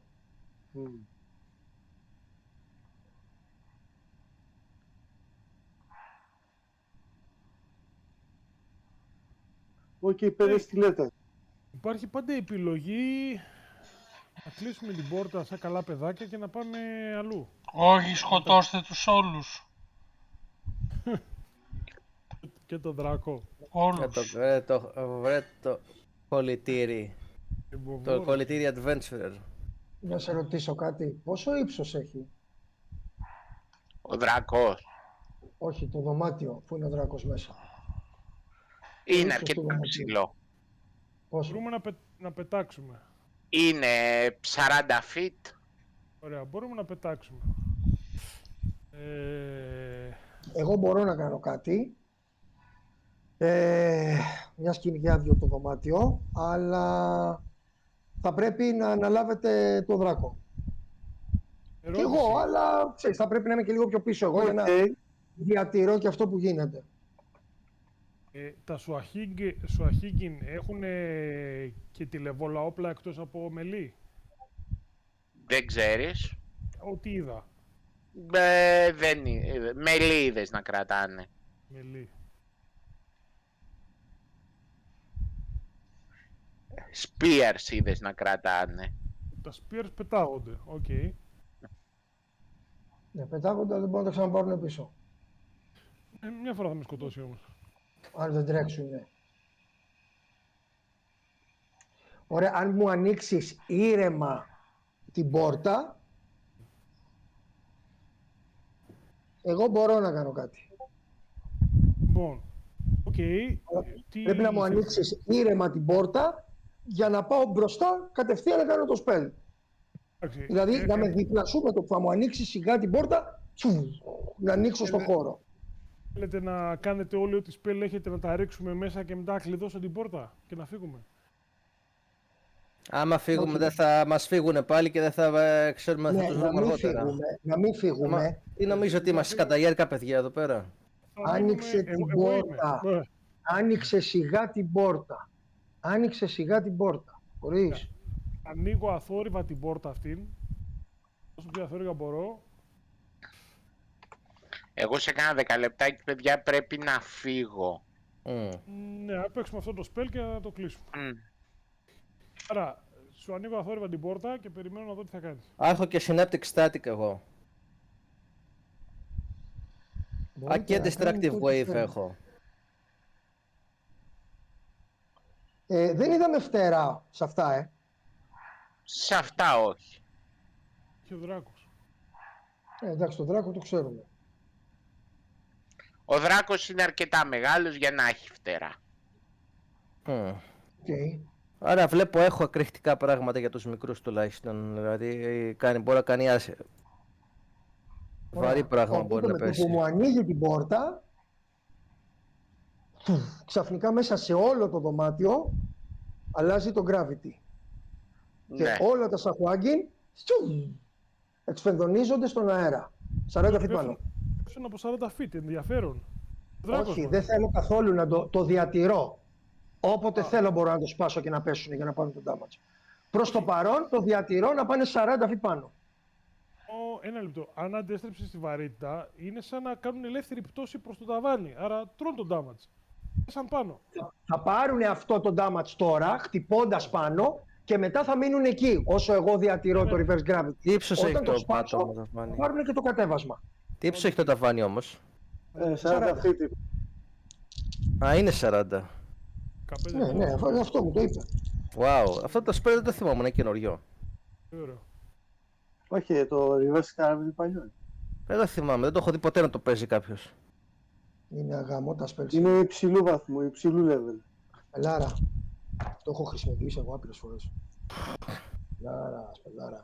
Οκ, πέρα στη λέτα. Υπάρχει πάντα η επιλογή να κλείσουμε την πόρτα σαν καλά παιδάκια και να πάμε αλλού. Όχι, σκοτώστε τους όλους. Και τον δράκο. Όλους. Το κολλητήρι. Το κολλητήρι Adventurer. Να σε ρωτήσω κάτι, πόσο ύψος έχει? Ο δράκος. Όχι, το δωμάτιο που είναι ο δράκος μέσα. Είναι ύψος του αρκετά δωματίου. ψηλό. Πόσο? Μπορούμε να πετάξουμε. Είναι 40 feet. Ωραία, μπορούμε να πετάξουμε. Εγώ μπορώ να κάνω κάτι. Μιας και είναι και άδειο το δωμάτιο, αλλά θα πρέπει να αναλάβετε το δράκο. Και ερώτηση. εγώ, αλλά ξέρεις, θα πρέπει να είμαι και λίγο πιο πίσω εγώ για να διατηρώ και αυτό που γίνεται. Τα Σουαχίγκιν έχουν και τηλεβόλα όπλα εκτός από μελί. Δεν ξέρεις. Ό,τι είδα. Μελίδες να κρατάνε. Μελί. Spears είδες να κρατάνε. Τα spears πετάγονται. Οκ. Ναι, πετάγονται, δεν μπορούν να τα ξαναπάρουν πίσω. Μια φορά θα με σκοτώσει όμως. Αν δεν τρέξουν, ναι. Ωραία, αν μου ανοίξεις ήρεμα την πόρτα, εγώ μπορώ να κάνω κάτι. Λοιπόν. Οκ. Πρέπει να μου ανοίξεις ήρεμα την πόρτα για να πάω μπροστά κατευθείαν να κάνω το spell. Δηλαδή να με διπλασούμε το που θα μου ανοίξει σιγά την πόρτα, να ανοίξω στον χώρο. Θέλετε να κάνετε όλοι ό,τι spell έχετε, να τα ρίξουμε μέσα και μετά να κλειδώσω την πόρτα και να φύγουμε? Άμα φύγουμε, δεν θα μας φύγουν πάλι και δεν θα ξέρουμε, θα τους βρούμε αργότερα. Να μην φύγουμε. Τι νομίζω ότι είμαστε καταγέρκα παιδιά εδώ πέρα. Άνοιξε την πόρτα. Άνοιξε σιγά την πόρτα. Άνοιξε σιγά την πόρτα. Μπορείς. Ανοίγω αθόρυβα την πόρτα αυτήν. Όσο πιο αθόρυβα μπορώ. Εγώ σε κάνα 10 λεπτάκι, παιδιά, πρέπει να φύγω. Ναι, να παίξουμε αυτό το spell και να το κλείσουμε. Άρα, σου ανοίγω αθόρυβα την πόρτα και περιμένω να δω τι θα κάνεις. Έχω και synaptic static εγώ. Και destructive wave έχω. Δεν είδαμε φτερά σε αυτά, Σε αυτά όχι. Και ο δράκος. Εντάξει, το δράκο το ξέρουμε. Ο δράκος είναι αρκετά μεγάλος για να έχει φτερά. Okay. Άρα βλέπω έχω ακριχτικά πράγματα για τους μικρούς τουλάχιστον. Δηλαδή μπορεί να κάνει βαρύ πράγμα μπορεί να πέσει. Που μου ανοίγει την πόρτα, ξαφνικά μέσα σε όλο το δωμάτιο αλλάζει το gravity. Ναι. Και όλα τα σαχουάγκιν εξφενδονίζονται στον αέρα. 40 feet πάνω. Είναι από 40 feet, ενδιαφέρον. Όχι, δεν θέλω καθόλου να το διατηρώ. Όποτε θέλω μπορώ να το σπάσω και να πέσουν για να πάρουν τον damage. Προς το παρόν το διατηρώ να πάνε 40 feet πάνω. Ένα λεπτό. Αν αντέστρεψες τη βαρύτητα, είναι σαν να κάνουν ελεύθερη πτώση προς το ταβάνι. Άρα τρώνε τον damage. Σαν πάνω. Θα πάρουν αυτό το damage τώρα, χτυπώντας πάνω, και μετά θα μείνουν εκεί, όσο εγώ διατηρώ το reverse gravity. Τι ύψος έχει το σπάσω, ταβάνι? θα πάρουν και το κατέβασμα. Τι ύψος έχει το ταβάνι όμως? 40 feet. Είναι 40. Ναι, αυτό μου το είπε. Wow, αυτό το spell δεν το θυμάμαι, είναι καινούριο. Όχι, το reverse gravity παλιό. Δεν το θυμάμαι, δεν το έχω δει ποτέ να το παίζει κάποιος. Είναι αγαμό τα spells. Είναι υψηλού βαθμού, υψηλού level. Σπελάρα. Το έχω χρησιμοποιήσει εγώ άπειρες φορές. Σπελάρα.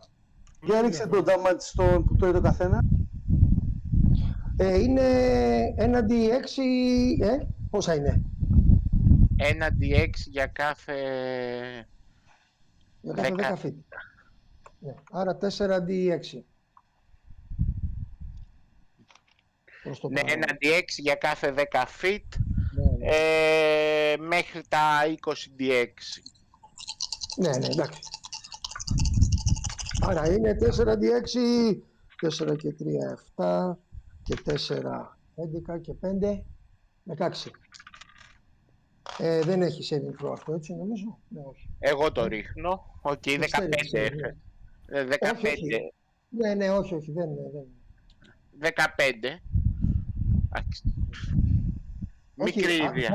Για ρίξε το damage στον που τρώει το καθένα. Είναι 1d6, πόσα είναι? 1d6 για κάθε... Για κάθε 10 feet. Ναι. Άρα 4d6. Ναι, 1d6 για κάθε 10 feet. Ναι. Μέχρι τα 20d6. Ναι, εντάξει. Άρα είναι 4d6, 4 και 3, 7 και 4, 11 και 5, 16. Δεν έχει saving throw αυτό, έτσι νομίζω? Ναι, όχι. Εγώ το ρίχνω. Οκ, 15. 15. Ναι, όχι, δεν είναι. 15. Μικρή ίδια.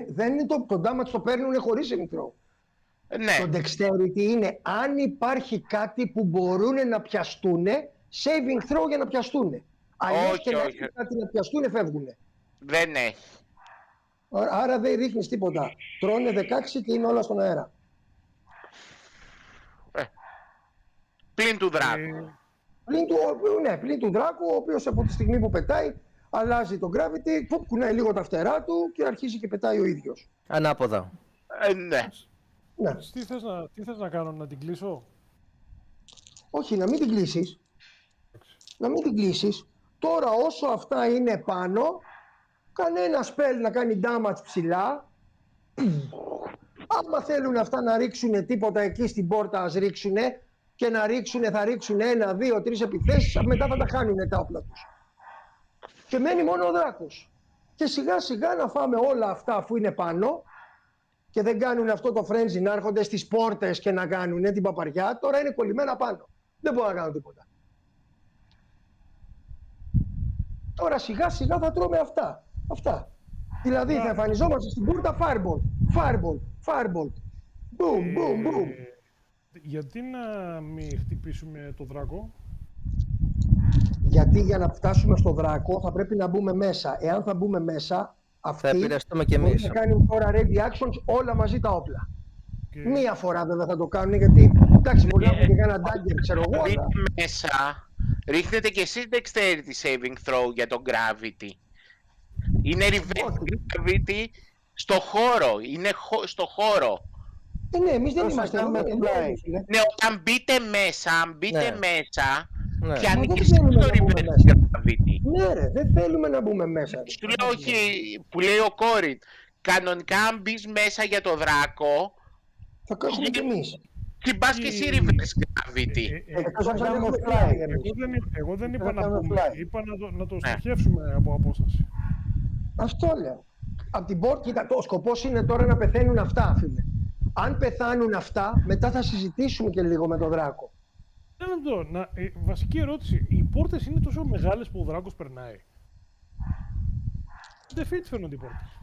Δεν είναι το damage το παίρνουν χωρίς saving throw. Ναι. Το dexterity είναι αν υπάρχει κάτι που μπορούν να πιαστούν, saving throw για να πιαστούν. Αλλιώς Όχι, και να όχι. έχει κάτι να πιαστούν, φεύγουν. Δεν έχει. Άρα δεν ρίχνεις τίποτα. Τρώνε 16 και είναι όλα στον αέρα. Πλην του δράκου. Πλην του δράκου, ο οποίος από τη στιγμή που πετάει αλλάζει το gravity, κουνάει λίγο τα φτερά του και αρχίζει και πετάει ο ίδιος. Ανάποδα. Ναι. Ναι. Τι θες να κάνω, να την κλείσω? Όχι, να μην την κλείσεις. Να μην την κλείσεις. Τώρα όσο αυτά είναι πάνω, κάνε ένα spell να κάνει damage ψηλά. Άμα θέλουν αυτά να ρίξουν τίποτα εκεί στην πόρτα, ας ρίξουνε. Και να ρίξουνε, θα ρίξουν 1, 2, 3 επιθέσεις, μετά θα τα χάνουνε τα όπλα τους. Και μένει μόνο ο δράκος. Και σιγά σιγά να φάμε όλα αυτά αφού είναι πάνω και δεν κάνουν αυτό το frenzy να έρχονται στις πόρτες και να κάνουν την παπαριά. Τώρα είναι κολλημένα πάνω. Δεν μπορούν να κάνουν τίποτα. Τώρα σιγά σιγά θα τρώμε αυτά. Δηλαδή θα εμφανιζόμαστε στην πόρτα fireball. Boom. Γιατί να μην χτυπήσουμε το δράκο? Γιατί για να φτάσουμε στο δράκο θα πρέπει να μπούμε μέσα. Εάν θα μπούμε μέσα, Θα επηρεαστούμε κι μπορούν εμείς. να κάνουν τώρα ready actions όλα μαζί τα όπλα. Και... Μία φορά βέβαια θα το κάνουν, γιατί εντάξει, μπορεί να έχουν και κανένα dagger, ξέρω εγώ, Μπείτε αλλά μέσα, ρίχνετε και εσείς dexterity saving throw για το gravity. Είναι reverse gravity στο χώρο, είναι στο χώρο. ναι, εμείς δεν Πώς θα είμαστε κάνουμε εδώ, fly? Ναι, όταν μπείτε μέσα, μέσα, Ναι. πιάνει Μα και δεν εσείς θέλουμε το να μπούμε reverse μέσα. gravity. Ναι ρε, δεν θέλουμε να μπούμε μέσα. Σου λέω όχι, που λέει ο Κόριν, κανονικά αν μπεις μέσα για το δράκο, Θα κάνουμε κι εμείς. και πας και εσύ reverse gravity. Εκτός αν θα κάνουμε έχουμε fly. fly, εμείς. Εγώ δεν είπα Θα να κάνουμε πούμε, fly. είπα να το στοχεύσουμε από απόσταση. Αυτό λέω. Από την πόρτα, κοίτα, ο σκοπός είναι τώρα να πεθαίνουν αυτά, φίλε. Αν πεθάνουν αυτά, μετά θα συζητήσουμε και λίγο με τον δράκο. Ένα λεπτό, βασική ερώτηση. Οι πόρτες είναι τόσο μεγάλες που ο δράκος περνάει? Δεν φαίνονται οι πόρτες.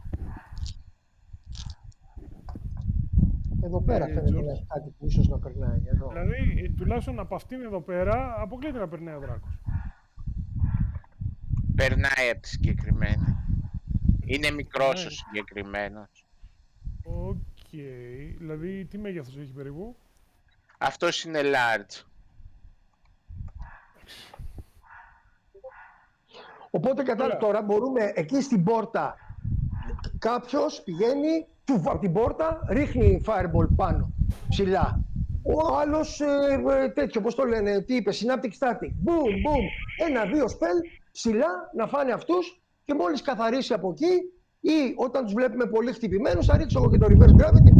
Εδώ πέρα φαίνεται George. να έχει κάτι που ίσως να περνάει. Εδώ. Δηλαδή, τουλάχιστον από αυτήν εδώ πέρα, αποκλείεται να περνάει ο δράκος. Περνάει από τη συγκεκριμένη. Είναι μικρός Ναι. ο συγκεκριμένος. Οκ. Δηλαδή, τι μέγεθος έχει περίπου? Αυτός είναι large. Οπότε κατάλαβα τώρα, μπορούμε εκεί στην πόρτα, κάποιος πηγαίνει από την πόρτα, ρίχνει fireball πάνω, ψηλά. Ο άλλος τέτοιο, πώς το λένε, τι είπε, synaptic static. Boom. 1-2 spell, ψηλά, να φάνε αυτούς και μόλις καθαρίσει από εκεί ή όταν τους βλέπουμε πολύ χτυπημένους, θα ρίξω εγώ και το reverse gravity,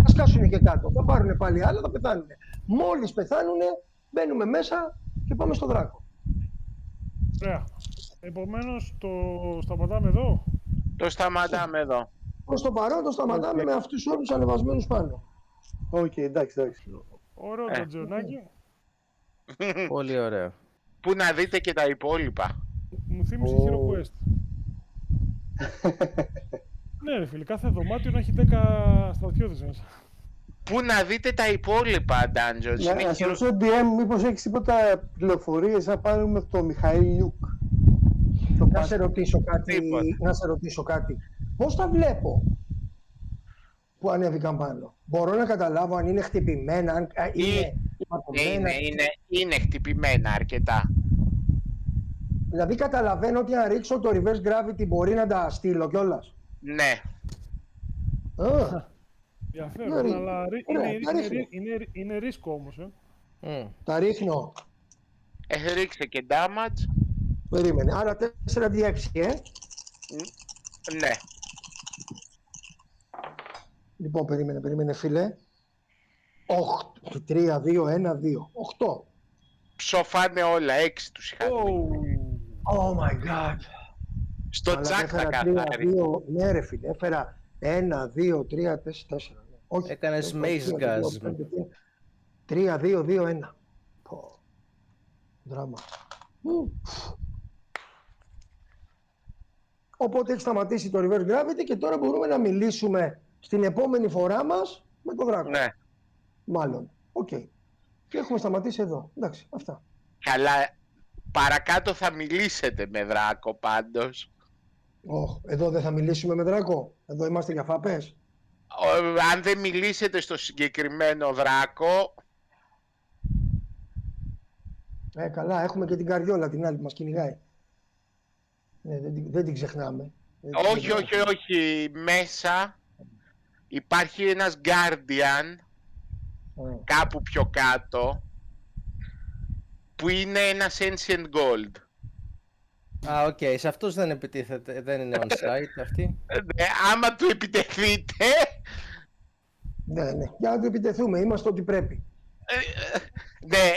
θα σκάσουν και κάτω. Θα πάρουν πάλι άλλα, θα πεθάνουν. Μόλις πεθάνουν, μπαίνουμε μέσα και πάμε στο δράκο. Ωραία. Επομένως, το σταματάμε εδώ. Το σταματάμε εδώ. Προς το παρόν το σταματάμε με αυτούς όλους ανεβασμένους πάνω. Οκ, εντάξει. Ωραίο το τζονάκι. Πολύ ωραίο. Πού να δείτε και τα υπόλοιπα. Μου θύμισε Ω. Hero Quest. Ναι ρε φίλε, κάθε δωμάτιο να έχει 10 στρατιώτες μέσα. Πού να δείτε τα υπόλοιπα dungeons. Είναι Να σε Hero- ρωτήσω, DM, μήπως έχεις τίποτα πληροφορίες να πάρουμε το Μιχαήλ Λιούκ. Να σε ρωτήσω Τίποτα. κάτι. Πώς τα βλέπω που ανέβηκαν πάνω? Μπορώ να καταλάβω αν είναι χτυπημένα, αν είναι ματωμένα. είναι χτυπημένα αρκετά. Δηλαδή καταλαβαίνω ότι αν ρίξω το reverse gravity μπορεί να τα στείλω κιόλας. Ναι. Ενδιαφέρον, Ωραία, αλλά ωραία, τα ρίχνω. είναι ρίσκο όμως, Τα ρίχνω. Ρίξε και damage. Περίμενε. Άρα 4d6, Ναι. Λοιπόν, περίμενε φίλε. 3, 2, 1, 2. 8. Ψοφάνε όλα, 6 τους είχα. Oh my god. Στο Αλλά τσάκ θα έφερα 3, καθάρει. 2, ναι ρε φίλε, έφερα 1, 2, 3, 4. Όχι. Έκανες maze gasm. 3, 2, 2, 1. Δράμα. Οπότε έχει σταματήσει το reverse gravity και τώρα μπορούμε να μιλήσουμε στην επόμενη φορά μας με τον δράκο. Ναι. Μάλλον. Οκ. Και έχουμε σταματήσει εδώ. Εντάξει, αυτά. Καλά. παρακάτω θα μιλήσετε με δράκο πάντως. Εδώ δεν θα μιλήσουμε με δράκο. Εδώ είμαστε για φάπες. Αν δεν μιλήσετε στο συγκεκριμένο δράκο... Καλά, έχουμε και την Καρδιόλα την άλλη που μας κυνηγάει. Ναι, δεν την ξεχνάμε. Όχι. Μέσα υπάρχει ένας Guardian, κάπου πιο κάτω, που είναι ένας Ancient Gold. Οκ, σε αυτούς δεν επιτίθεται, δεν είναι on site αυτοί. Άμα του επιτεθείτε... Ναι, για να του επιτεθούμε, είμαστε ό,τι πρέπει. Ναι,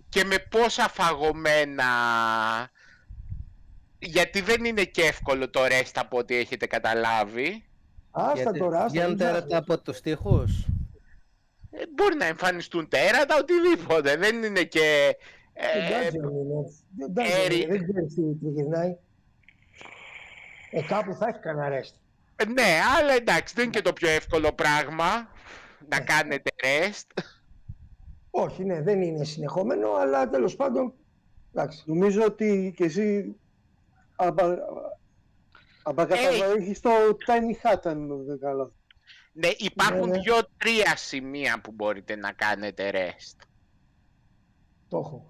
και με πόσα φαγωμένα, γιατί δεν είναι και εύκολο το rest από ό,τι έχετε καταλάβει. Άστα τώρα, Βγαίνουν τέρατα από τους τοίχους. Μπορεί να εμφανιστούν τέρατα, οτιδήποτε, δεν είναι και... Δεν ξέρεις τι γυρνάει. Κάπου θα έχει κανένα rest. Ναι, αλλά εντάξει, δεν είναι και το πιο εύκολο πράγμα να κάνετε rest. Όχι, ναι, δεν είναι συνεχόμενο, αλλά τέλος πάντων, εντάξει. Νομίζω ότι και εσύ έχεις το Tiny Hat, αν δεν καλά. Ναι, υπάρχουν 2-3 σημεία που μπορείτε να κάνετε rest. Το έχω.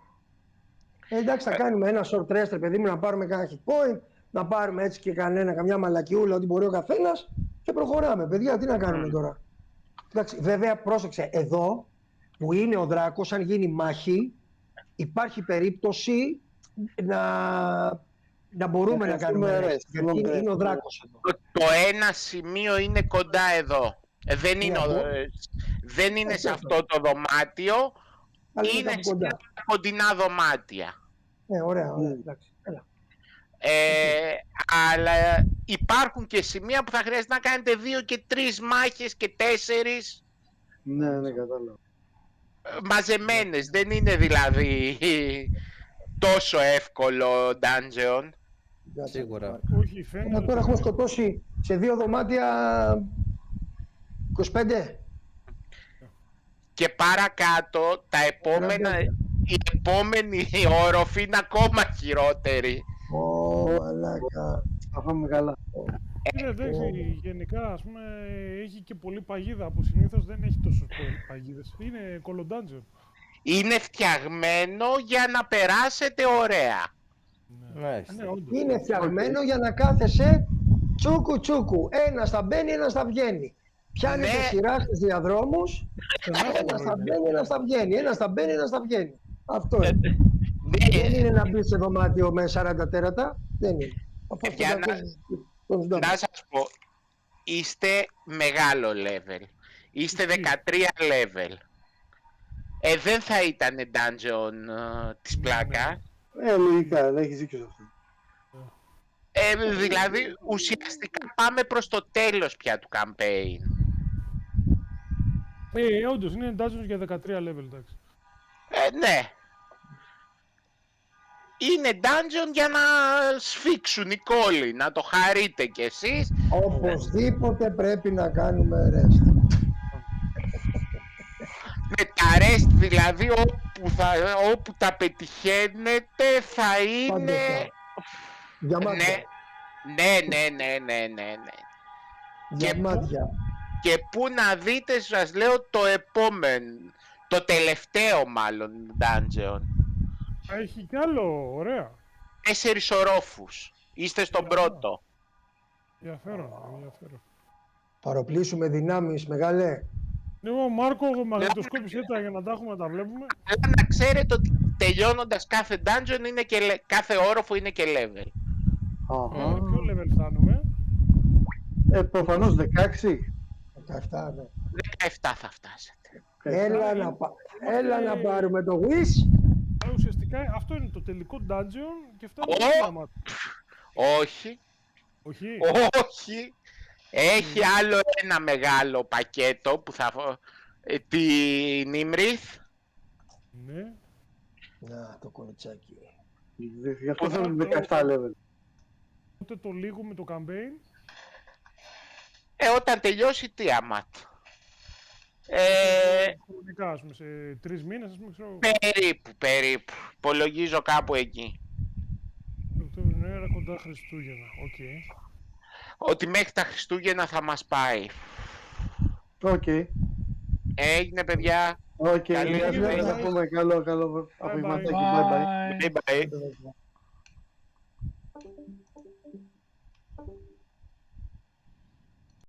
Εντάξει, θα κάνουμε ένα short rest, παιδί μου, να πάρουμε κανένα hit point, να πάρουμε έτσι και καμιά μαλακιούλα, ό,τι μπορεί ο καθένας και προχωράμε. Παιδιά, τι να κάνουμε τώρα. Εντάξει, βέβαια, πρόσεξε, εδώ που είναι ο δράκος, αν γίνει μάχη, υπάρχει περίπτωση να μπορούμε να κάνουμε rest. Γιατί είναι ο δράκος εδώ. Το ένα σημείο είναι κοντά εδώ. Δεν είναι σε αυτό το δωμάτιο, είναι σε κοντινά δωμάτια. Ναι, ωραία, εντάξει. Αλλά υπάρχουν και σημεία που θα χρειάζεται να κάνετε 2 και 3 μάχες και 4. Ναι, κατάλαβα. Μαζεμένες, δεν είναι δηλαδή τόσο εύκολο dungeon. Σίγουρα. Όχι, φαίνεται. Τώρα έχουμε σκοτώσει σε 2 δωμάτια 25. Και παρακάτω η επόμενη όροφη είναι ακόμα χειρότερη. Μαλάκα. Θα φάμε καλά. Εντάξει, γενικά ας πούμε έχει και πολύ παγίδα που συνήθως δεν έχει τόσο παγίδες. Είναι κολοντάντζον. Είναι φτιαγμένο για να περάσετε ωραία. Ναι, όντως. Είναι φτιαγμένο για να κάθεσαι τσούκου τσούκου. Ένας θα μπαίνει, ένας θα βγαίνει. Πιάνετε σειρά στους διαδρόμους, ένας θα μπαίνει, ένας θα βγαίνει. Ένας θα μπαίνει, ένας θα βγαίνει. Αυτό είναι. Δεν είναι να μπει σε δωμάτιο με 40 τέρατα. Δεν είναι. Να σας πω, είστε μεγάλο level. Είστε 13 level. Δεν θα ήταν dungeon της πλάκα. Λογικά, δεν έχεις δίκιο σε αυτό. Δηλαδή, ουσιαστικά πάμε προς το τέλος πια του campaign. Όντως, είναι dungeon για 13 level, εντάξει. Ναι. Είναι dungeon για να σφίξουν οι κόλλοι, να το χαρείτε κι εσείς. Οπωσδήποτε πρέπει να κάνουμε rest. Με τα rest δηλαδή όπου τα πετυχαίνετε θα είναι... Διαμάτια. Ναι. Διαμάτια. Και πού να δείτε, σας λέω, το επόμενο, το τελευταίο μάλλον dungeon. Έχει κι άλλο, ωραία. 4 ορόφους. Είστε στον πρώτο. Ενδιαφέρον. Παροπλήσουμε δυνάμεις, μεγάλε. Ναι, Μάρκο, μαγνητοσκόπησε τα για να τα έχουμε να τα βλέπουμε. Αλλά να ξέρετε ότι τελειώνοντας κάθε dungeon είναι και κάθε όροφο είναι και level. Ποιο level φτάνουμε? Προφανώς 16. 17, ναι. 17 θα φτάσετε. Έλα να πάρουμε το wish. Ουσιαστικά αυτό είναι το τελικό dungeon και φτάνουμε στο πράγμα. Όχι. Όχι. Έχει άλλο ένα μεγάλο πακέτο που θα... την Ιμρίθ. Ναι. Να, το κοριτσάκι. Γι' αυτό θα είναι 17 level. Οπότε το λύγουμε το campaign. Όταν τελειώσει τι άμα. συνολικά, ας πούμε, σε 3 μήνες, ας πούμε, ξέρω. Περίπου. Υπολογίζω κάπου εκεί. Οκτώβριο, Νοέμβριο, κοντά Χριστούγεννα. Οκ. Ότι μέχρι τα Χριστούγεννα θα μας πάει. Οκ. Έγινε, παιδιά. Οκ, Καλή γεια σας, νύχτα. θα πούμε καλό Bye απογευματάκι. bye. Bye bye. Bye. Bye bye.